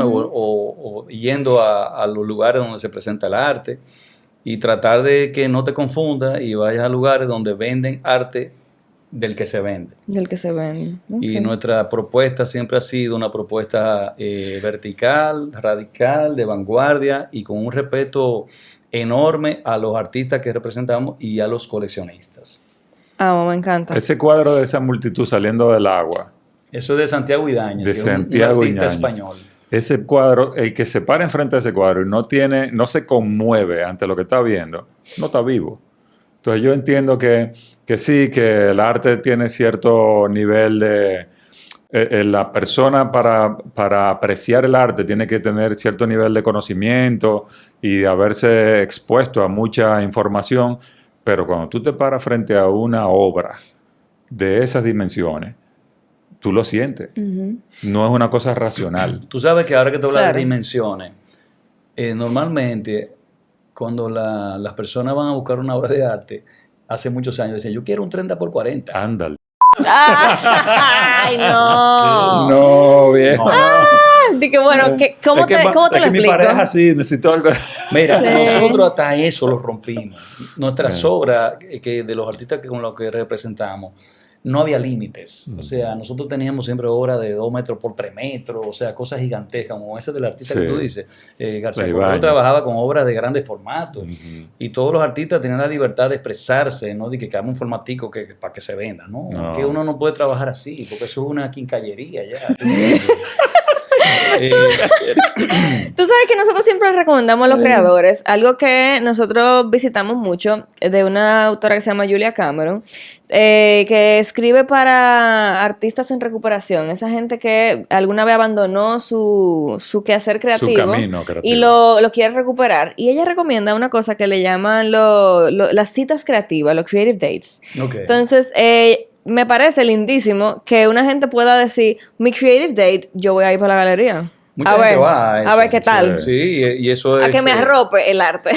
o yendo a los lugares donde se presenta el arte y tratar de que no te confunda y vayas a lugares donde venden arte del que se vende. Del que se vende. Okay. Y nuestra propuesta siempre ha sido una propuesta vertical, radical, de vanguardia y con un respeto enorme a los artistas que representamos y a los coleccionistas. Me encanta. Ese cuadro de esa multitud saliendo del agua. Eso es de Santiago Ibáñez, de Santiago un artista español. Ese cuadro, el que se para enfrente de ese cuadro y no se conmueve ante lo que está viendo, no está vivo. Entonces yo entiendo que sí, que el arte tiene cierto nivel de... la persona para apreciar el arte tiene que tener cierto nivel de conocimiento y de haberse expuesto a mucha información, pero cuando tú te paras frente a una obra de esas dimensiones, tú lo sientes. No es una cosa racional. Tú sabes que ahora que te hablas de dimensiones, normalmente cuando las personas van a buscar una obra de arte, hace muchos años decían, yo quiero un 30x40. Ándale. ¡Ay, no! No, bien. Dije, bueno, ¿cómo te lo explico? Mi pareja es así, necesito algo. Mira, nosotros hasta eso lo rompimos. Nuestras obras de los artistas con los que representamos, no había límites. O sea, nosotros teníamos siempre obras de 2 metros por 3 metros, o sea, cosas gigantescas, como ese del artista que tú dices. García Cordero trabajaba con obras de grandes formatos, y todos los artistas tenían la libertad de expresarse, no de que hagamos un formatico para que se venda, ¿no? Que uno no puede trabajar así, porque eso es una quincallería ya. Tú sabes que nosotros siempre les recomendamos a los creadores algo que nosotros visitamos mucho de una autora que se llama Julia Cameron, que escribe para artistas en recuperación, esa gente que alguna vez abandonó su quehacer creativo, su camino creativo, y lo quiere recuperar, y ella recomienda una cosa que le llaman las citas creativas, los creative dates. Entonces me parece lindísimo que una gente pueda decir, mi creative date, yo voy a ir para la galería. Mucha gente va a eso. A ver qué tal. Sí, y eso es... A que me arrope el arte.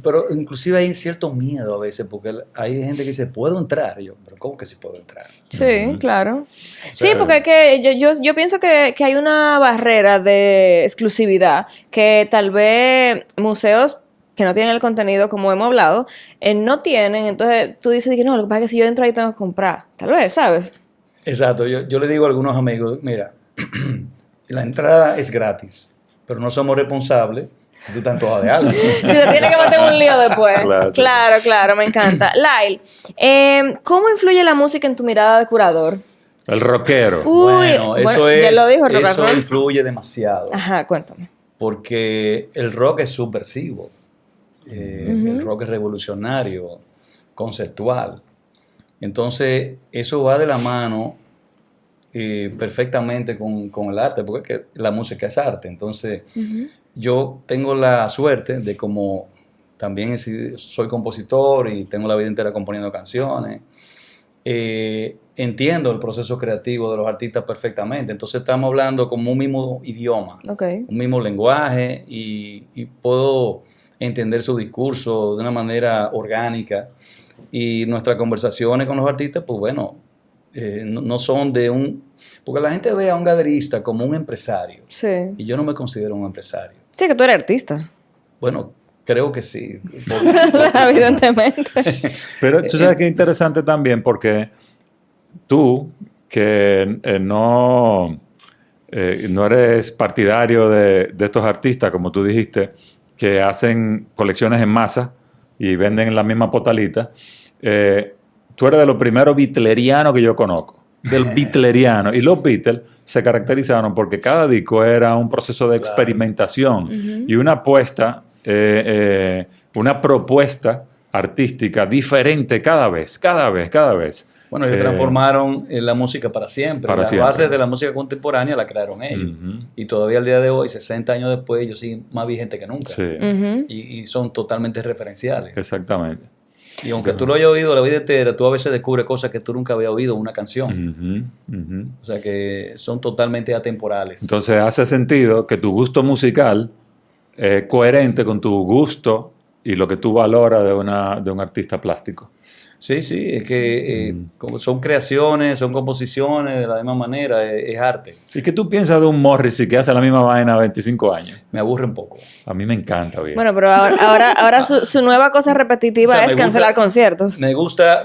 Pero inclusive hay cierto miedo a veces, porque hay gente que dice, ¿puedo entrar? Y yo, ¿pero cómo que sí puedo entrar? Sí, claro. Sí, porque es que yo pienso que hay una barrera de exclusividad que tal vez museos que no tienen el contenido, como hemos hablado, no tienen. Entonces tú dices que no, lo que pasa es que si yo entro ahí tengo que comprar. Tal vez, ¿sabes? Exacto. Yo le digo a algunos amigos, mira, la entrada es gratis, pero no somos responsables si tú te antojas de algo. Si te tienes que meter un lío después. Claro, me encanta. Lyle, ¿cómo influye la música en tu mirada de curador? El rockero. Bueno, ya lo dijo, eso influye demasiado. Ajá, cuéntame. Porque el rock es subversivo. El rock es revolucionario, conceptual. Entonces, eso va de la mano perfectamente con el arte, porque es que la música es arte. Entonces, yo tengo la suerte de, como también soy compositor y tengo la vida entera componiendo canciones, entiendo el proceso creativo de los artistas perfectamente. Entonces estamos hablando como un mismo idioma, un mismo lenguaje, y puedo entender su discurso de una manera orgánica, y nuestras conversaciones con los artistas, pues bueno, no son porque la gente ve a un galerista como un empresario, y yo no me considero un empresario. Sí, que tú eres artista. Bueno, creo que sí. Evidentemente. Pero tú sabes que es interesante también, porque tú, que no eres partidario de estos artistas, como tú dijiste, que hacen colecciones en masa y venden la misma potalita, tú eres de los primeros beatlerianos que yo conozco, del beatleriano. Y los Beatles se caracterizaron porque cada disco era un proceso de experimentación y una apuesta, una propuesta artística diferente cada vez. Bueno, ellos transformaron la música para siempre. Para Las siempre. bases de la música contemporánea la crearon ellos. Y todavía al día de hoy, 60 años después, ellos siguen más vigentes que nunca. Sí, Y son totalmente referenciales. exactamente. Y aunque tú lo hayas oído la vida entera, tú a veces descubres cosas que tú nunca habías oído en una canción. O sea que son totalmente atemporales. Entonces hace sentido que tu gusto musical es coherente con tu gusto y lo que tú valoras de un artista plástico. Sí, es que como son creaciones, son composiciones, de la misma manera, es arte. ¿Y qué tú piensas de un Morrissey que hace la misma vaina 25 años? Me aburre un poco. A mí me encanta, bien. Bueno, pero ahora su nueva cosa repetitiva O sea, es me cancelar gusta- conciertos. Me gusta,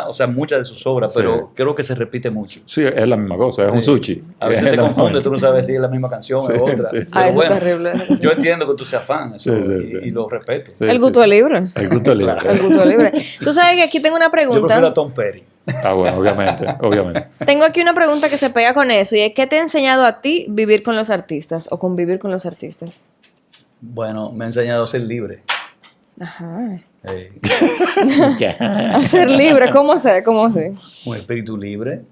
o sea, muchas de sus obras, Sí. pero creo que se repite mucho. Sí, es la misma cosa, es un Sí. sushi. A veces Es te la confunde, misma tú no sabes si es la misma canción Sí, o otra. sí, sí. Pero Eso es bueno, terrible. yo entiendo que tú seas fan eso, Sí. y lo respeto. Sí, El sí, gusto sí. es libre. El gusto es libre. Claro. El gusto es libre. Tú sabes que aquí tengo una Yo prefiero pregunta. a Tom Petty. Ah, bueno, obviamente. Tengo aquí una pregunta que se pega con eso y es ¿qué te ha enseñado a ti vivir con los artistas o convivir con los artistas? Bueno, me ha enseñado a ser libre. Ajá. Eh, A ser libre, ¿cómo sé? ¿Cómo sé? un espíritu libre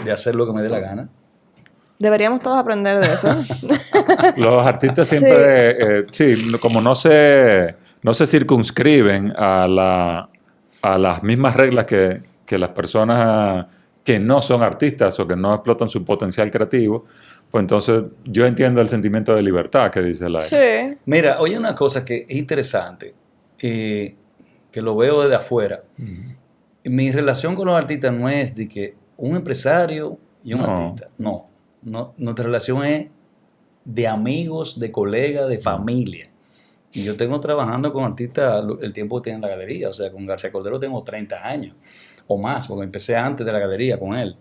de hacer lo que me dé la gana. Deberíamos todos aprender de eso. Los artistas siempre, como no se circunscriben a las mismas reglas que las personas que no son artistas o que no explotan su potencial creativo, pues entonces yo entiendo el sentimiento de libertad que dice Lai. Sí. Mira, oye, una cosa que es interesante, que lo veo desde afuera. Mi relación con los artistas no es de que un empresario y un No. artista. No, nuestra relación es de amigos, de colegas, de familia. Y yo tengo trabajando con artistas el tiempo que tiene en la galería. O sea, con García Cordero tengo 30 años o más, porque empecé antes de la galería con él.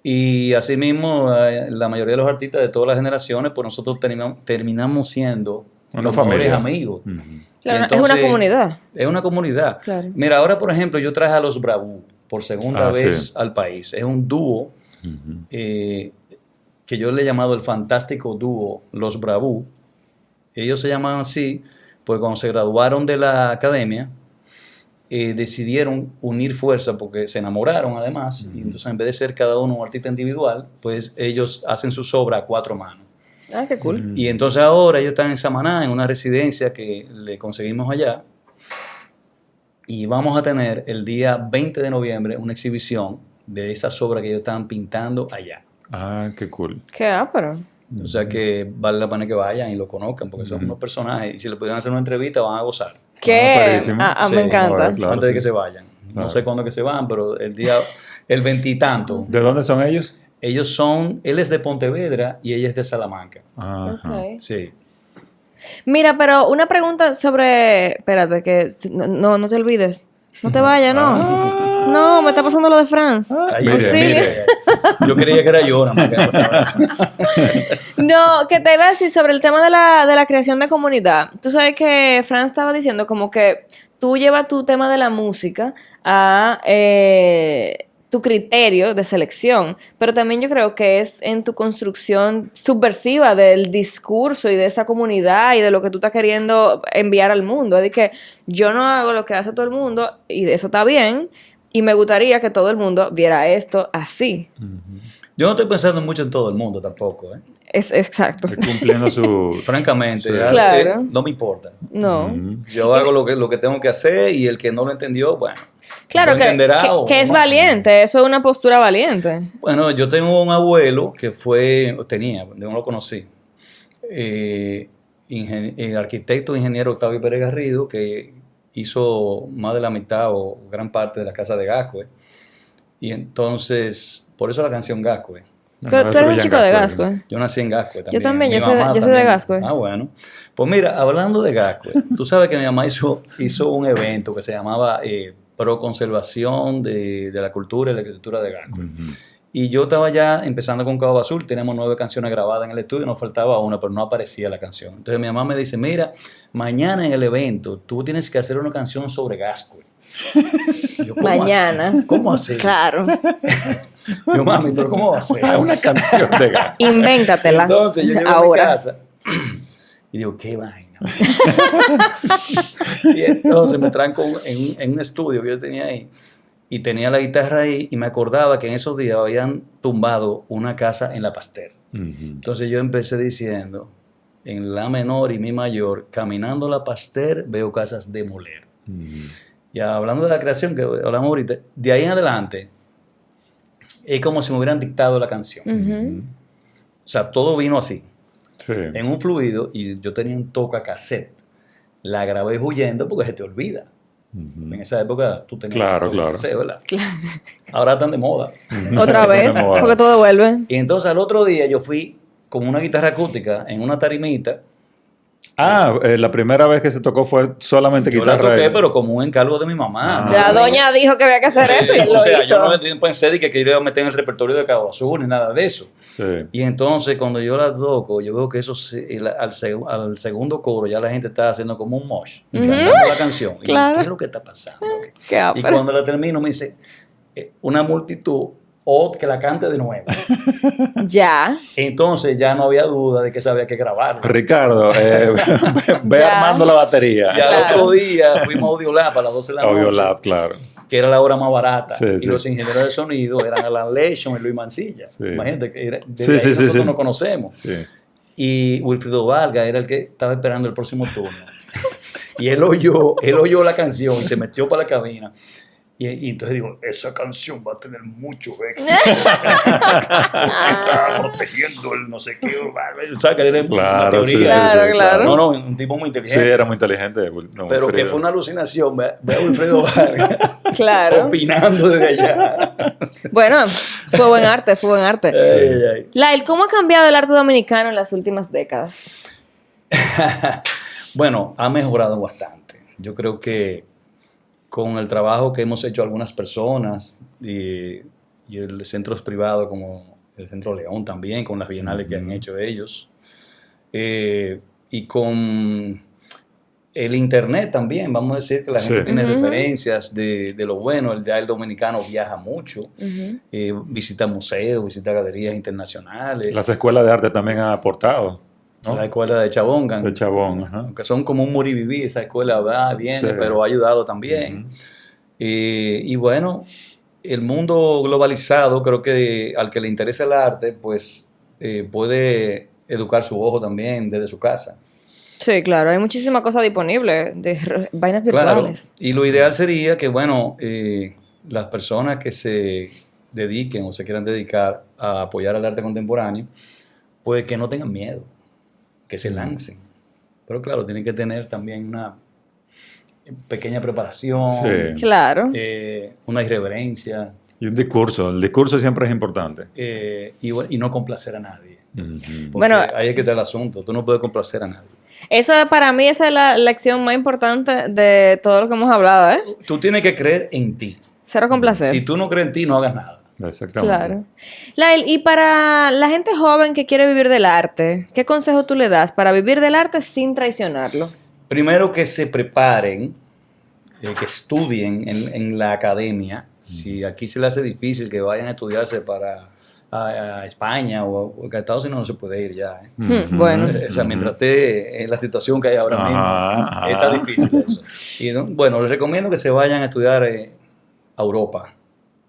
Y asimismo, la mayoría de los artistas de todas las generaciones, pues nosotros terminamos siendo Una los familia. mejores amigos. Ujú. Claro, Y entonces, es una comunidad. Es una comunidad. Claro. Mira, ahora por ejemplo, yo traje a los Bravú por segunda vez Sí. al país. Es un dúo que yo le he llamado el fantástico dúo Los Bravú. Ellos se llaman así porque cuando se graduaron de la academia decidieron unir fuerzas porque se enamoraron además. Y entonces en vez de ser cada uno un artista individual, pues ellos hacen sus obras a 4 manos. Ah, qué cool. Y entonces ahora ellos están en Samaná, en una residencia que le conseguimos allá. Y vamos a tener el día 20 de noviembre una exhibición de esas obras que ellos estaban pintando allá. Ah, qué cool. Qué ápero. O sea que vale la pena que vayan y lo conozcan porque son unos personajes. Y si le pudieran hacer una entrevista van a gozar. Qué. clarísimo. Sí, Me encanta. Claro, antes de sí. que se vayan. Claro. No sé cuándo que se van, pero el 20 y tanto. ¿De dónde son ellos? Él es de Pontevedra y ella es de Salamanca. Ajá. Ok. Sí. Mira, pero una pregunta sobre. Espérate, que no te olvides. No te vayas, no. No, me está pasando lo de France. Ay, Mire, Auxilio. mire. Yo creía que era yo, nada más que pasaba eso. No, que te iba a decir sobre el tema de la creación de comunidad. Tú sabes que Fran estaba diciendo como que tú llevas tu tema de la música a tu criterio de selección, pero también yo creo que es en tu construcción subversiva del discurso y de esa comunidad y de lo que tú estás queriendo enviar al mundo. Es de que yo no hago lo que hace todo el mundo y eso está bien y me gustaría que todo el mundo viera esto así. Yo no estoy pensando mucho en todo el mundo tampoco, ¿eh? Es exacto. Cumpliendo su... Francamente, Sí. ya, Claro. no me importa. No. Yo hago lo que tengo que hacer y el que no lo entendió, bueno, Claro lo que entenderá o es no. valiente, eso es una postura valiente. Bueno, yo tengo un abuelo que no lo conocí, arquitecto e ingeniero Octavio Pérez Garrido, que hizo más de la mitad o gran parte de la casa de Gascue. Y entonces, por eso la canción Gascue. Tú eres un chico de Gascue. Yo nací en Gascue también. Yo también, Mi yo soy mamá de también. Gascue. Ah, bueno. Pues mira, hablando de Gascue, tú sabes que mi mamá hizo un evento que se llamaba pro conservación de la cultura y la arquitectura de Gascoy. Y yo estaba ya empezando con Cabo Azul, tenemos 9 canciones grabadas en el estudio, nos faltaba una, pero no aparecía la canción. Entonces mi mamá me dice, mira, mañana en el evento tú tienes que hacer una canción sobre Gascoy. Yo, Mañana. Así? ¿Cómo hacer? Claro. Yo, mami, pero ¿cómo va a ser? Una canción de Gascoy. Invéntatela. Entonces yo llego ahora a mi casa y digo, qué vaina. Y entonces me tranco en un estudio que yo tenía ahí y tenía la guitarra ahí y me acordaba que en esos días habían tumbado una casa en La Pasteur. Entonces yo empecé diciendo, en La menor y Mi mayor, caminando La Pasteur veo casas demoler. Y hablando de la creación que hablamos ahorita, de ahí en adelante es como si me hubieran dictado la canción. O sea, todo vino así. Sí. En un fluido, y yo tenía un toca cassette. La grabé huyendo porque se te olvida. En esa época tú tenías Claro. cassette, ¿verdad? Ahora están de moda. otra vez, De moda. porque todo vuelve. Y entonces al otro día yo fui con una guitarra acústica en una tarimita. La primera vez que se tocó fue solamente Yo la guitarra. toqué, pero como un encargo de mi mamá. La doña dijo que había que hacer eso y o lo sea, hizo. yo no pensé de que iba a meter en el repertorio de Cabo Azul ni nada de eso. Sí. Y entonces cuando yo la toco, yo veo que eso al segundo coro ya la gente está haciendo como un mosh y cantando la canción. Y Claro. ¿qué es lo que está pasando? Qué Y ápero. cuando la termino me dice, una multitud, o que la cante de nuevo. Ya. Entonces ya no había duda de que sabía que grabarla. Ricardo, ve Ya. armando la batería. Y al Claro. otro día fuimos a Audiolab a las 12 de la noche. Audiolab, claro. Que era la hora más barata. Sí, y sí. los ingenieros de sonido eran Alan Lechon y Luis Mancilla. Sí. Imagínate que Sí, ahí sí, sí, nosotros sí. nos conocemos. Sí. Y Wilfrido Vargas era el que estaba esperando el próximo turno. Y él oyó la canción y se metió para la cabina. Y entonces digo, esa canción va a tener mucho éxito. Está protegiendo el no sé qué. ¿Sabes que era una Claro, teoría? sí, sí, Claro, claro. No, no, un tipo muy Sí, inteligente. era muy inteligente. Pero que fue una alucinación. Ve a Wilfrido Vargas Claro. opinando desde allá. Bueno, fue buen arte, fue buen arte. Ay. Lael, ¿cómo ha cambiado el arte dominicano en las últimas décadas? Bueno, ha mejorado bastante. Yo creo que con el trabajo que hemos hecho algunas personas y el centros privados como el Centro León también, con las bienales que han hecho ellos, y con el internet también, vamos a decir que la gente tiene referencias de lo bueno. El dominicano viaja mucho, visita museos, visita galerías internacionales. Las escuelas de arte también han aportado, ¿no? La escuela de Chabón, De Chabón, ajá. aunque son como un morir y vivir, esa escuela va, viene, Sí. pero ha ayudado también. Y bueno, el mundo globalizado, creo que al que le interesa el arte, pues puede educar su ojo también desde su casa. Sí, claro, hay muchísima cosa disponible de vainas Claro, virtuales. y lo ideal sería que, bueno, las personas que se dediquen o se quieran dedicar a apoyar al arte contemporáneo, pues que no tengan miedo, que se lancen. Pero claro, tienen que tener también una pequeña preparación, Sí. Claro. una irreverencia, Y un discurso. El discurso siempre es importante. y no complacer a nadie. Ujú. Porque Bueno, ahí es que está el asunto, tú no puedes complacer a nadie. eso para mí esa es la lección más importante de todo lo que hemos hablado, ¿eh? Tú tienes que creer en ti. Cero complacer. Si tú no crees en ti, no hagas nada. Exactamente. Claro. Lael, y para la gente joven que quiere vivir del arte, ¿qué consejo tú le das para vivir del arte sin traicionarlo? Primero que se preparen, que estudien en la academia. Si aquí se le hace difícil que vayan a estudiarse para a España o a Estados Unidos, no se puede ir ya. Bueno, O sea, mientras esté en la situación que hay ahora mismo, Ajá. está difícil eso. Y bueno, les recomiendo que se vayan a estudiar a Europa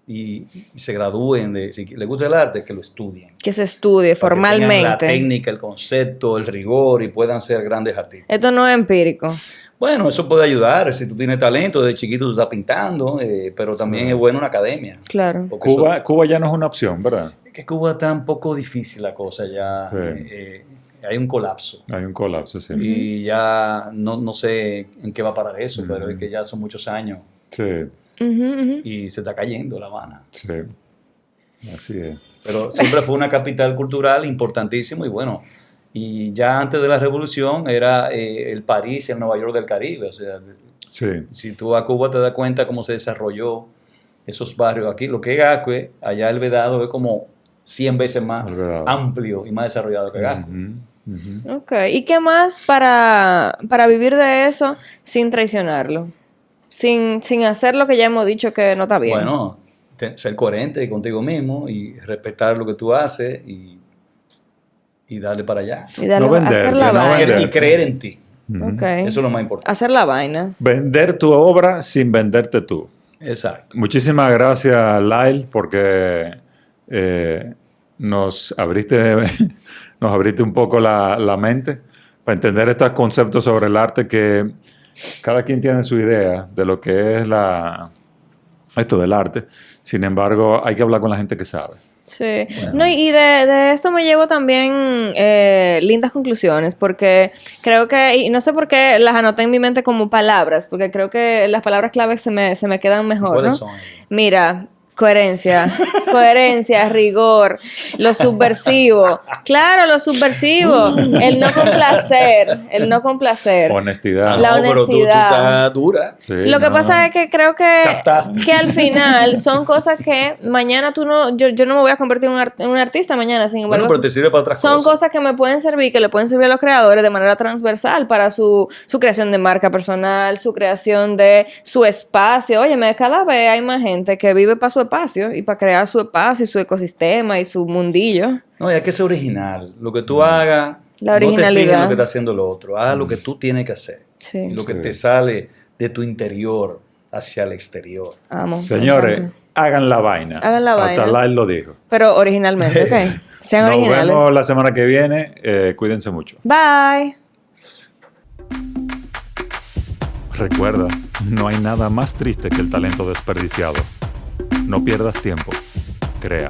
y se gradúen si les gusta el arte, que lo estudien. que se estudie Para que tengan la formalmente. técnica, el concepto, el rigor y puedan ser grandes artistas. Esto no es empírico. Bueno, eso puede ayudar. Si tú tienes talento, desde chiquito tú estás pintando, pero también es bueno una academia. Claro. Porque eso- Cuba ya no es una opción, ¿verdad? es que Cuba está un poco difícil la cosa ya. Sí. Hay un colapso. Hay un colapso, sí. Y ya no sé en qué va a parar eso, pero es que ya son muchos años Sí, Ujú, ujú. y se está cayendo La Habana. sí. Así es. Pero siempre fue una capital cultural importantísimo y bueno, y ya antes de la revolución era el París y el Nueva York del Caribe, o sea, Sí. Si tú vas a Cuba te das cuenta cómo se desarrolló esos barrios. Aquí lo que es Gascue, allá el Vedado es como 100 veces más amplio y más desarrollado que Gascue. Ok. ¿Y qué más para vivir de eso sin traicionarlo? Sin hacer lo que ya hemos dicho que no está bien. Bueno, ser coherente contigo mismo y respetar lo que tú haces y darle para allá. Y darle, No venderte, hacer la no vaina. venderte. Y creer en ti. Ok. Eso es lo más importante. Hacer la vaina. Vender tu obra sin venderte tú. Exacto. Muchísimas gracias, Lyle, porque nos abriste un poco la mente para entender estos conceptos sobre el arte, que cada quien tiene su idea de lo que es esto del arte. Sin embargo, hay que hablar con la gente que sabe. Sí. No, y de esto me llevo también lindas conclusiones, porque creo que, y no sé por qué las anoté en mi mente como palabras, porque creo que las palabras claves se me quedan mejor, ¿Cuáles ¿no? son? Mira, coherencia, rigor, lo subversivo. Claro, lo subversivo. El no complacer. Honestidad. La No, pero tú honestidad. estás dura. Sí, Lo que no. pasa es que creo Captaste. que al final son cosas que mañana yo no me voy a convertir en un artista mañana, sin embargo, Bueno, pero te sirve para otras son cosas. cosas que me pueden servir, que le pueden servir a los creadores de manera transversal para su creación de marca personal, su creación de su espacio. Óyeme, cada vez hay más gente que vive para su espacio y para crear su espacio y su ecosistema y su mundillo. No, y hay que ser original. Lo que tú hagas, La no te fijes originalidad. en lo que está haciendo el otro. Haz lo que tú tienes que hacer. Sí. Y lo que Sí. te sale de tu interior hacia el exterior. Amo. me Señores, encanta. hagan la vaina. Hagan la vaina. Hasta Lyle lo dijo. Pero originalmente, ok. Sean Nos originales. vemos la semana que viene. Cuídense mucho. Bye. Recuerda, no hay nada más triste que el talento desperdiciado. No pierdas tiempo. Crea.